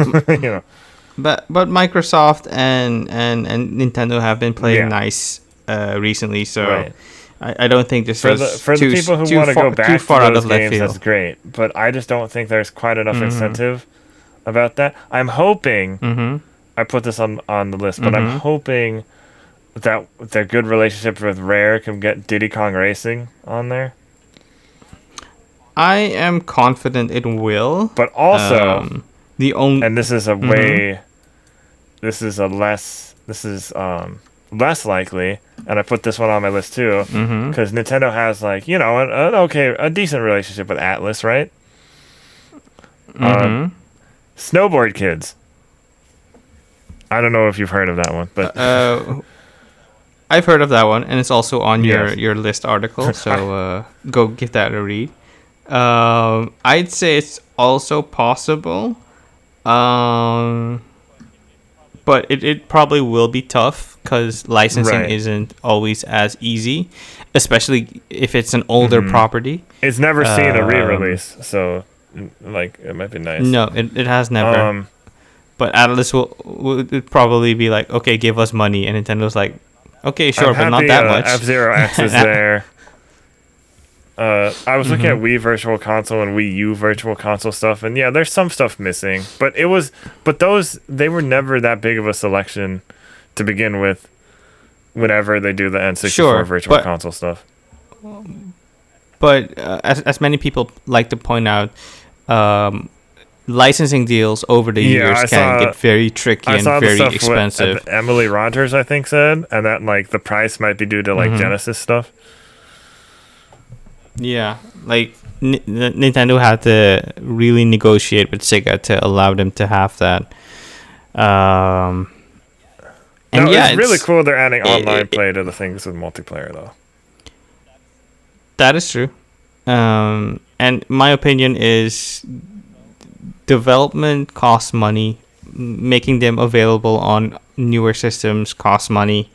but Microsoft and Nintendo have been playing nice recently, so... Right. I don't think this for the people who want to go back to those games, that's great. But I just don't think there's quite enough incentive about that. I'm hoping I put this on the list, but I'm hoping that their good relationship with Rare can get Diddy Kong Racing on there. I am confident it will. But also and this is a way less likely, and I put this one on my list too, because Nintendo has a decent relationship with Atlas, right? Snowboard Kids. I don't know if you've heard of that one, but I've heard of that one, and it's also on your list article, so go give that a read. I'd say it's also possible, but it probably will be tough because licensing isn't always as easy, especially if it's an older property. It's never seen a re-release, so it might be nice. No, it has never. But Atlas would probably be like, okay, give us money, and Nintendo's like, okay, sure, but not that much. F-Zero X is there. I was looking at Wii Virtual Console and Wii U Virtual Console stuff, and there's some stuff missing. But they were never that big of a selection to begin with. Whenever they do the N64 Virtual Console stuff. But as many people like to point out, licensing deals over the years can get very tricky and very expensive. Emily Rogers, I think, said, and that the price might be due to Genesis stuff. Yeah, Nintendo had to really negotiate with Sega to allow them to have that. And it's really cool they're adding online play to the things with multiplayer, though. That is true. And my opinion is development costs money. making them available on newer systems costs money.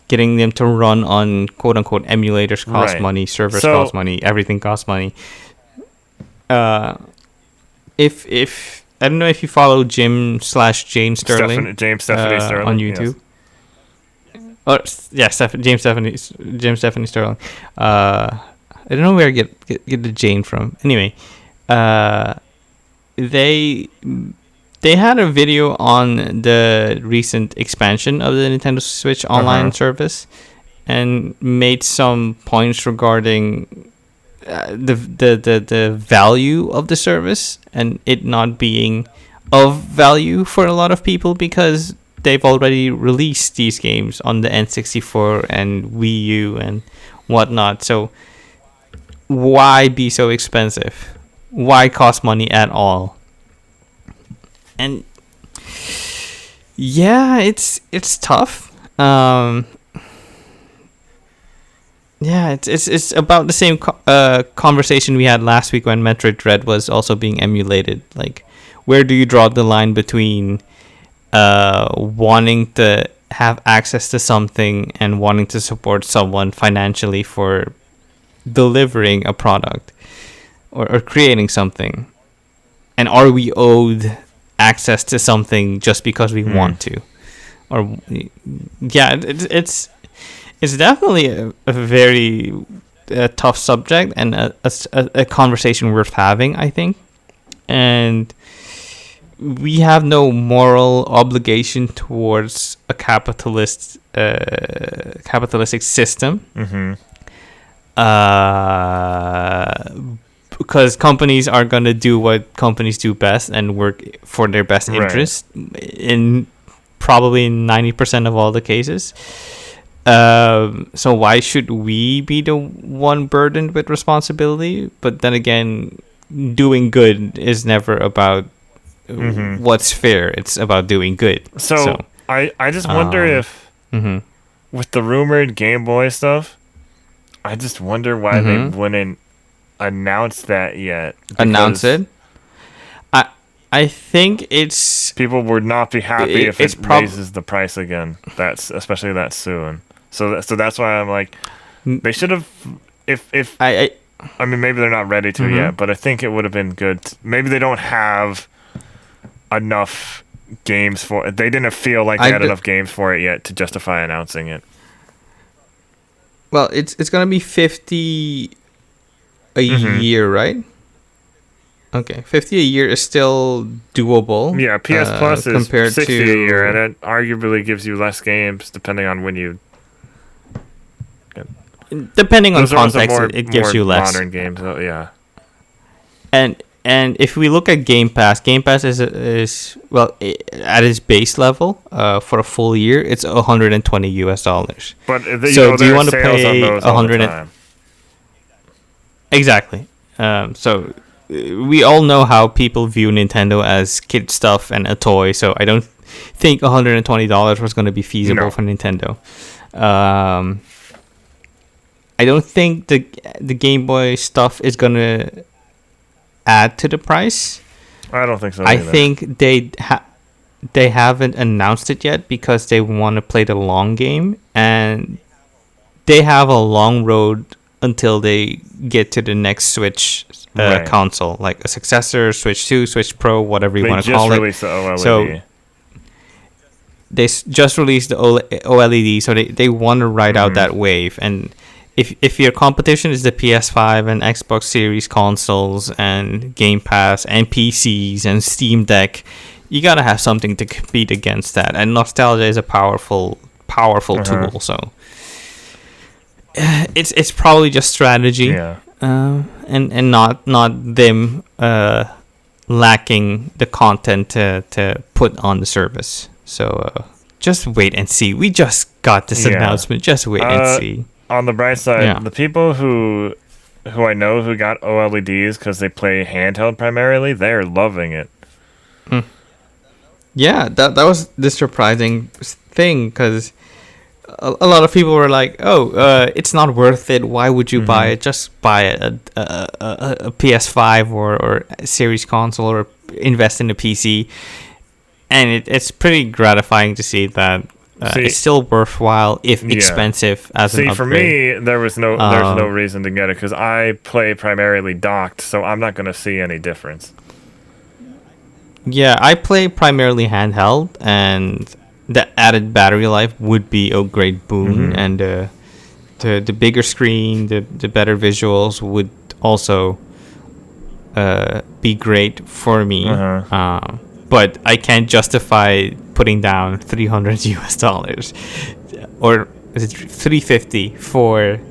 Getting them to run on quote-unquote emulators costs money, servers cost money, everything costs money. If I don't know if you follow Jim/Jane Sterling, James Stephanie Sterling on YouTube. Yes. James Stephanie Sterling. I don't know where I get the Jane from. Anyway, they had a video on the recent expansion of the Nintendo Switch online service, and made some points regarding the value of the service and it not being of value for a lot of people because they've already released these games on the N64 and Wii U and whatnot. So why be so expensive? Why cost money at all? And yeah, it's tough. It's about the same conversation we had last week when Metroid Dread was also being emulated. Like, where do you draw the line between wanting to have access to something and wanting to support someone financially for delivering a product or creating something? And are we owed access to something just because we want to? Or it's definitely a very tough subject and a conversation worth having, I think. And we have no moral obligation towards a capitalistic system. Because companies are going to do what companies do best and work for their best interest in probably 90% of all the cases. So why should we be the one burdened with responsibility? But then again, doing good is never about what's fair. It's about doing good. So I just wonder if with the rumored Game Boy stuff, I just wonder why they wouldn't announce that yet. Announce it? I think it's... People would not be happy if it raises the price again. Especially that soon. So that's why I'm like, they should have... I mean, maybe they're not ready to yet, but I think it would have been good. Maybe they don't have enough games for it. They didn't feel like they had enough games for it yet to justify announcing it. Well, it's going to be $50 a year, right? Okay, $50 a year is still doable. Yeah, PS Plus is $60 a year, and it arguably gives you less games depending on when you... Depending on context, it gives you less. Modern games, yeah. And if we look at Game Pass is well, at its base level, for a full year, it's $120. But so do you want to pay $100? Exactly. So we all know how people view Nintendo as kid stuff and a toy. So I don't think $120 was going to be feasible for Nintendo. I don't think the Game Boy stuff is going to add to the price. I don't think so either. I think they haven't announced it yet because they want to play the long game, and they have a long road until they get to the next Switch console, like a successor, Switch 2, Switch Pro, whatever you want to call it. They just released the OLED. So they just released the OLED, so they want to ride out that wave. And if your competition is the PS5 and Xbox Series consoles and Game Pass and PCs and Steam Deck, you gotta have something to compete against that. And nostalgia is a powerful tool. So it's probably just strategy, and not them lacking the content to put on the service. So just wait and see. We just got this announcement. Just wait and see. On the bright side, the people who I know who got OLEDs because they play handheld primarily, they're loving it. Yeah, that was the surprising thing, because a lot of people were like, it's not worth it. Why would you buy it? Just buy a PS5 or a Series console, or invest in a PC. and it's pretty gratifying to see that it's still worthwhile if expensive as an upgrade. For me, there's no reason to get it because I play primarily docked, so I'm not going to see any difference. Yeah, I play primarily handheld, and the added battery life would be a great boon, and the bigger screen, the better visuals would also be great for me. But I can't justify putting down $300 or is it $350 for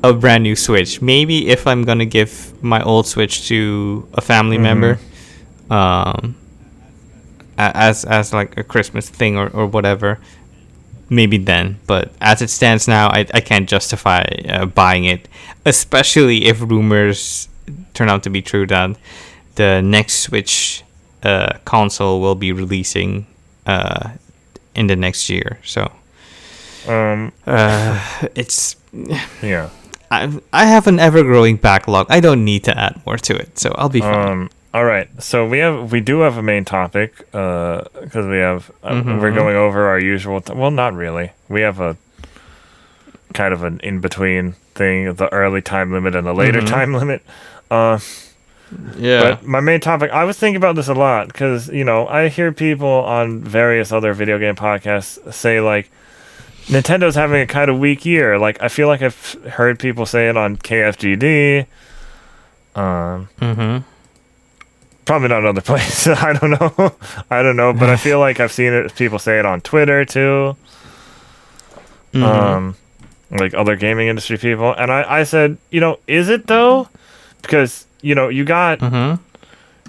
a brand new Switch. Maybe if I'm gonna give my old Switch to a family member, as like a Christmas thing or whatever, maybe then. But as it stands now, I can't justify buying it, especially if rumors turn out to be true that the next Switch console will be releasing in the next year. So it's I have an ever-growing backlog. I don't need to add more to it, so I'll be fine. All right, so we do have a main topic because we have we're going over our usual. Well, not really. We have a kind of an in-between thing: the early time limit and the later time limit. But my main topic, I was thinking about this a lot because, I hear people on various other video game podcasts say, like, Nintendo's having a kind of weak year. Like, I feel like I've heard people say it on KFGD. Probably not other places. I don't know. But I feel like I've seen people say it on Twitter, too. Like, other gaming industry people. And I said, is it, though? Because... you got,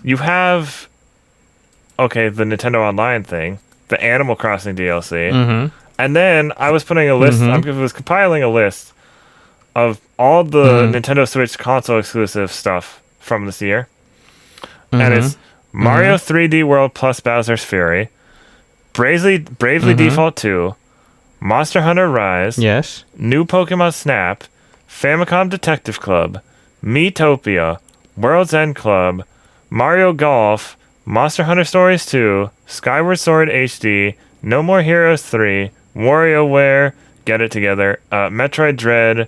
you have, the Nintendo Online thing, the Animal Crossing DLC, and then I was putting a list, I was compiling a list of all the Nintendo Switch console exclusive stuff from this year, and it's Mario 3D World plus Bowser's Fury, Bravely Default 2, Monster Hunter Rise, New Pokemon Snap, Famicom Detective Club, Miitopia, World's End Club, Mario Golf, Monster Hunter Stories 2, Skyward Sword HD, No More Heroes 3, WarioWare, Get It Together, Metroid Dread,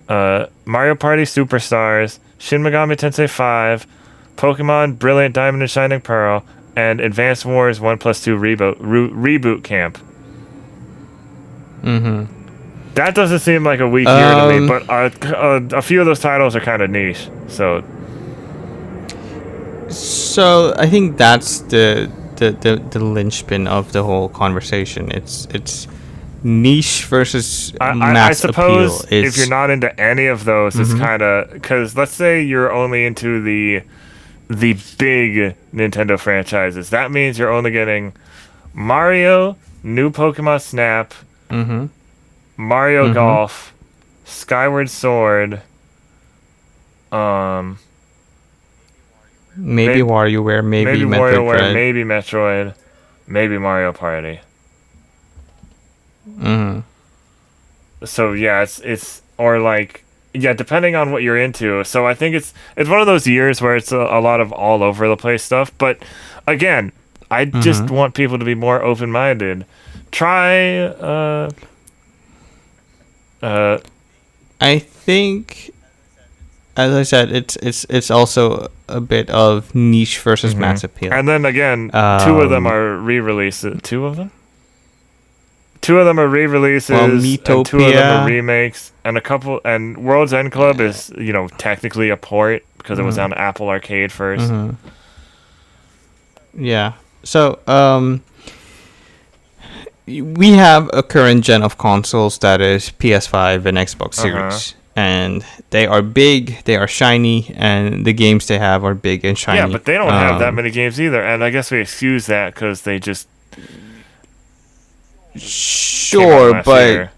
Mario Party Superstars, Shin Megami Tensei 5, Pokemon Brilliant Diamond and Shining Pearl, and Advanced Wars 1+2 Reboot Camp. That doesn't seem like a weak year to me, but a few of those titles are kind of niche, So I think that's the linchpin of the whole conversation. It's niche versus mass I suppose appeal. If you're not into any of those, it's kind of because let's say you're only into the big Nintendo franchises. That means you're only getting Mario, New Pokemon Snap, Mario Golf, Skyward Sword, maybe WarioWare, maybe Metroid WarioWare, maybe Metroid, maybe Mario Party. So yeah, it's or like depending on what you're into. So I think it's one of those years where it's a lot of all over the place stuff. But again, I just want people to be more open minded. Try. I think, as I said, it's also a bit of niche versus mass appeal. And then again, two of them are re-releases. Two of them? Two of them are re-releases, and two of them are remakes, and a couple. And World's End Club is, technically a port because it was on Apple Arcade first. Yeah. So, we have a current gen of consoles that is PS5 and Xbox Series. And they are big, they are shiny, and the games they have are big and shiny. Yeah, but they don't have that many games either. And I guess we excuse that because they just... Sure, but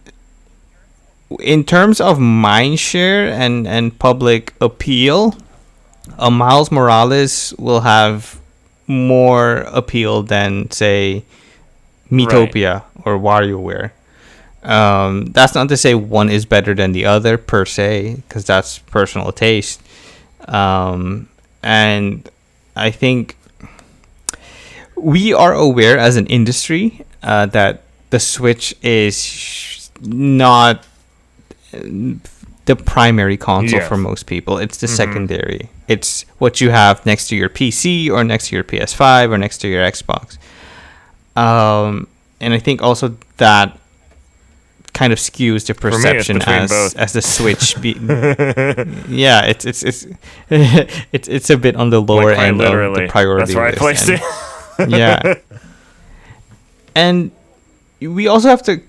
in terms of mindshare and public appeal, a Miles Morales will have more appeal than, say, Miitopia or WarioWare. That's not to say one is better than the other per se, because that's personal taste. And I think we are aware as an industry that the Switch is not the primary console for most people. It's the secondary. It's what you have next to your PC or next to your PS5 or next to your Xbox. And I think also that kind of skews the perception as the Switch. Yeah, it's a bit on the lower end of the priority list. That's why I placed it. Yeah. And we also have to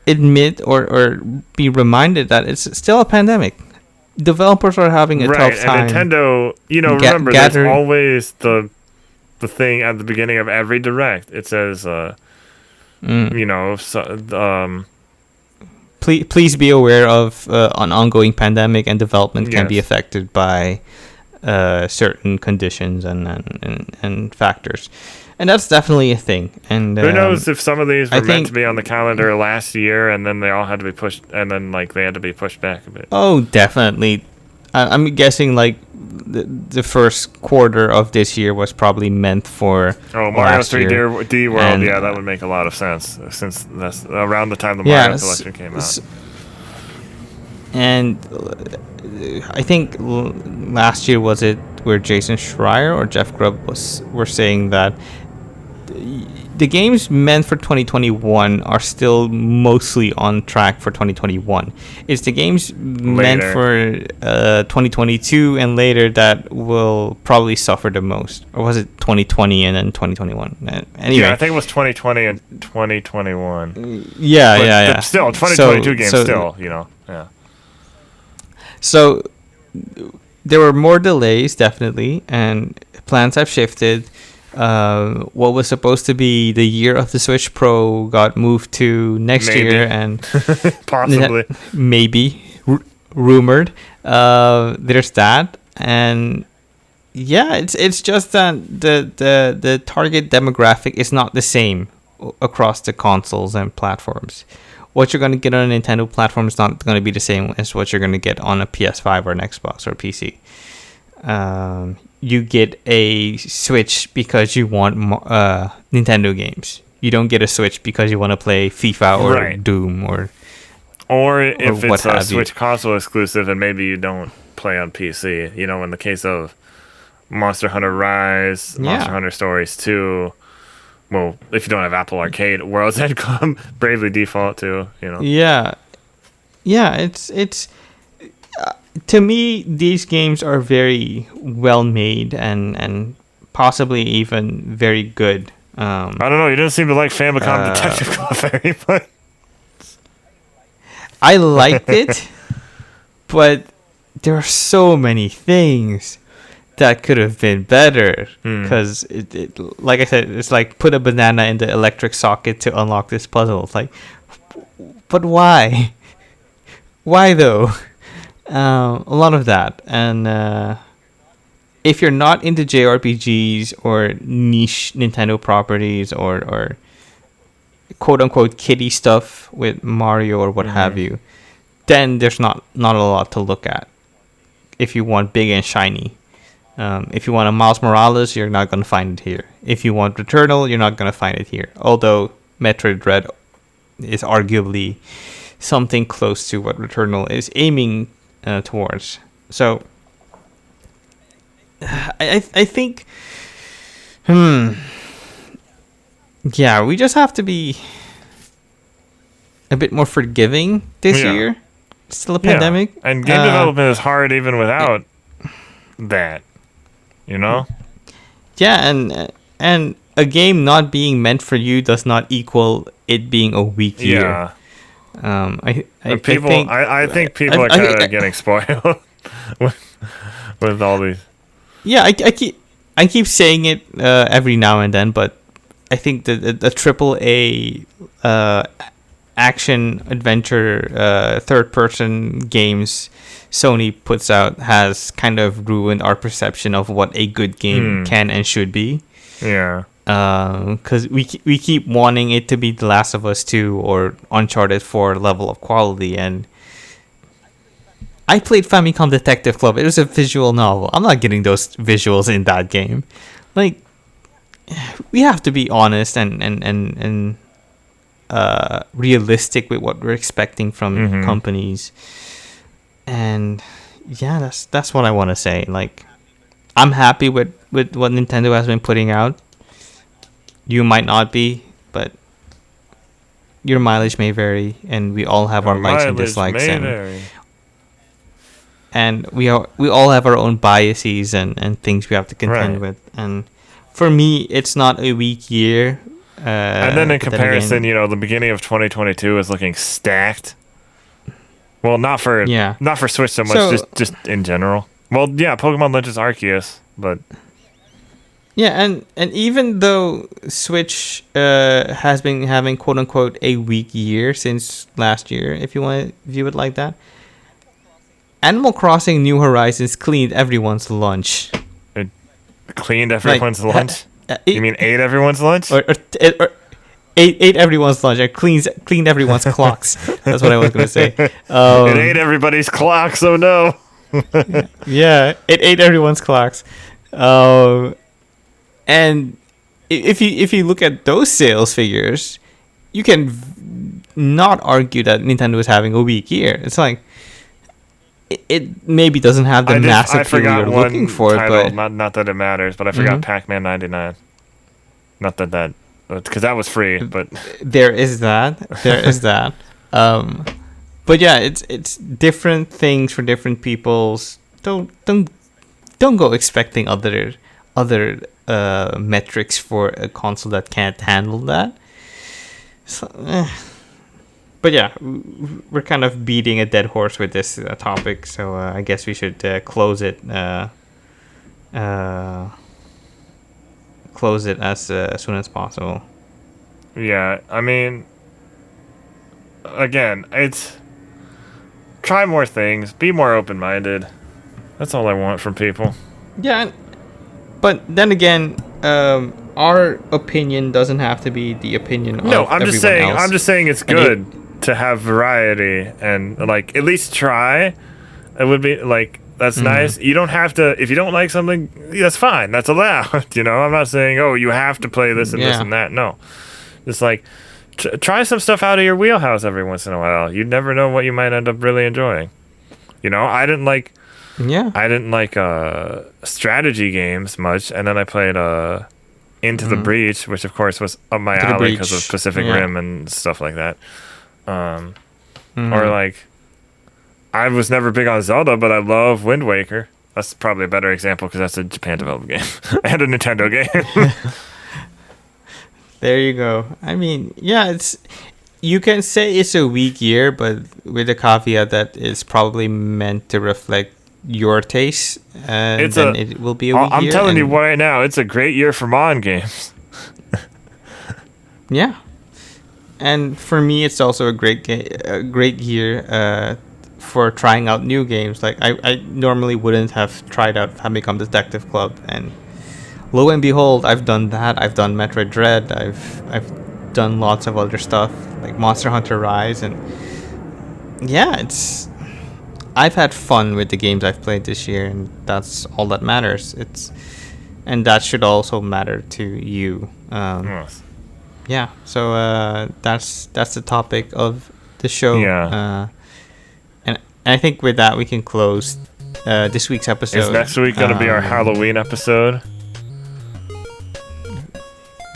admit or be reminded that it's still a pandemic. Developers are having a tough time. And Nintendo, remember, there's always the thing at the beginning of every direct. It says, please be aware of an ongoing pandemic, and development can be affected by certain conditions and factors. And that's definitely a thing. And who knows if some of these were meant to be on the calendar last year, and then they all had to be pushed, and then they had to be pushed back a bit. Oh, definitely. I'm guessing the first quarter of this year was probably meant for Mario 3D World. And, that would make a lot of sense since that's around the time the Mario Collection came out. And I think last year was it where Jason Schreier or Jeff Grubb were saying that the games meant for 2021 are still mostly on track for 2021. It's the games meant for 2022 and later that will probably suffer the most. Or was it 2020 and then 2021? Anyway, I think it was 2020 and 2021. Yeah. Still, 2022 games still, yeah. So there were more delays, definitely, and plans have shifted. What was supposed to be the year of the Switch Pro got moved to next year, and possibly, maybe rumored. There's that, and it's just that the target demographic is not the same across the consoles and platforms. What you're going to get on a Nintendo platform is not going to be the same as what you're going to get on a PS5 or an Xbox or PC. You get a Switch because you want Nintendo games. You don't get a Switch because you want to play FIFA or Doom or if it's a Switch console exclusive and maybe you don't play on PC. In the case of Monster Hunter Rise, Monster Hunter Stories 2. Well, if you don't have Apple Arcade, World's End Club, Bravely Default too. Yeah, it's to me, these games are very well made and possibly even very good. I don't know. You didn't seem to like Famicom Detective Club very much. I liked it, but there are so many things that could have been better. Because, it, like I said, it's like put a banana in the electric socket to unlock this puzzle. It's like, but why? Why though? A lot of that. And if you're not into JRPGs or niche Nintendo properties or quote-unquote kiddie stuff with Mario or what have you, then there's not a lot to look at if you want big and shiny. If you want a Miles Morales, you're not going to find it here. If you want Returnal, you're not going to find it here. Although Metroid Dread is arguably something close to what Returnal is aiming towards. So I think we just have to be a bit more forgiving this year. It's still a pandemic, and game development is hard even without that, and a game not being meant for you does not equal it being a weak year. I think people are kind of getting spoiled with all these. Yeah, I keep saying it every now and then, but I think the AAA action adventure third person games Sony puts out has kind of ruined our perception of what a good game can and should be. Yeah. Because we keep wanting it to be The Last of Us 2 or Uncharted 4 level of quality, and I played Famicom Detective Club. It was a visual novel. I'm not getting those visuals in that game. Like, we have to be honest and realistic with what we're expecting from companies. And yeah, that's what I want to say. Like, I'm happy with what Nintendo has been putting out. You might not be, but your mileage may vary, and we all have our likes and dislikes, and we all have our own biases and things we have to contend with. And for me, it's not a weak year. And then in comparison, the beginning of 2022 is looking stacked. Well, not for Switch so much, just in general. Well, yeah, Pokemon Legends Arceus, but yeah, and even though Switch has been having quote unquote a weak year since last year, if you want to view it like that, Animal Crossing New Horizons cleaned everyone's lunch. It cleaned everyone's lunch? You mean ate everyone's lunch? Or ate everyone's lunch. It cleaned everyone's clocks. That's what I was going to say. It ate everybody's clocks, oh no. Yeah, it ate everyone's clocks. And if you look at those sales figures, you can not argue that Nintendo is having a weak year. It's like it maybe doesn't have the massive appeal you're looking for, title, but not that it matters. But I forgot Pac-Man 99. Not that because that was free, but there is that. But yeah, it's different things for different peoples. Don't go expecting other metrics for a console that can't handle that. So, but yeah, we're kind of beating a dead horse with this topic, so I guess we should close it. Close it as soon as possible. Yeah, I mean, again, it's try more things, be more open-minded. That's all I want from people. Yeah, but then again, our opinion doesn't have to be the opinion of everyone else. I'm just saying it's good to have variety and like at least try. It would be like that's nice. You don't have to if you don't like something. That's fine. That's allowed. I'm not saying you have to play this and this and that. No, just like try some stuff out of your wheelhouse every once in a while. You never know what you might end up really enjoying. I didn't like. Yeah. I didn't like strategy games much, and then I played Into the Breach, which of course was up my alley because of Pacific Rim and stuff like that. Or like, I was never big on Zelda, but I love Wind Waker. That's probably a better example because that's a Japan developed game and a Nintendo game. There you go. I mean, yeah, you can say it's a weak year, but with the caveat that it's probably meant to reflect your taste, and then it will be a weak year. I'm telling you right now, it's a great year for Mon games. Yeah, and for me, it's also a great year for trying out new games. Like I normally wouldn't have tried out Famicom Detective Club, and lo and behold, I've done that. I've done Metroid Dread. I've done lots of other stuff like Monster Hunter Rise, and yeah, I've had fun with the games I've played this year, and that's all that matters. And that should also matter to you. Yes. Yeah. So that's the topic of the show. Yeah. And I think with that we can close this week's episode. Is next week going to be our Halloween episode?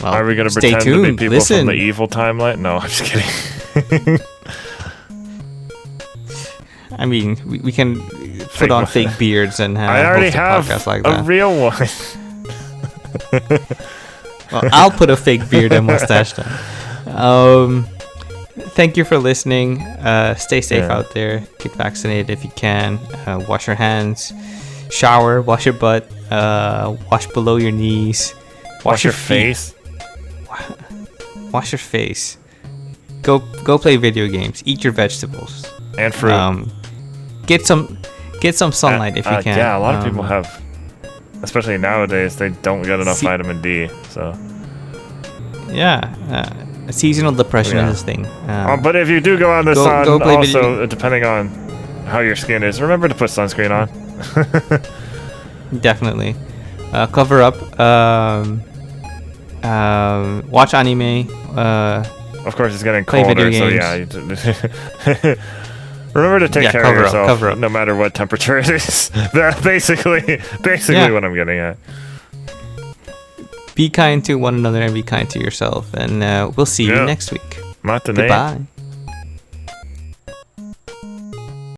Well, are we going to pretend to be people from the evil timeline? No, I'm just kidding. I mean, we can put on fake beards and have I already have podcast like a that. real one. Well, I'll put a fake beard and mustache down. Thank you for listening. Stay safe out there. Get vaccinated if you can. Wash your hands. Shower. Wash your butt. Wash below your knees. Wash your face. Wash your face. Go play video games. Eat your vegetables and fruit. Get some sunlight if you can. Yeah, a lot of people have, especially nowadays, they don't get enough vitamin D. So yeah, seasonal depression is a thing. But if you do go on the sun, also depending on how your skin is, remember to put sunscreen on. Definitely, cover up. Watch anime. Of course, it's getting play colder, video so yeah. Remember to take care of yourself, cover up. no matter what temperature it is. That's basically what I'm getting at. Be kind to one another and be kind to yourself. And we'll see you next week. Matinee. Goodbye.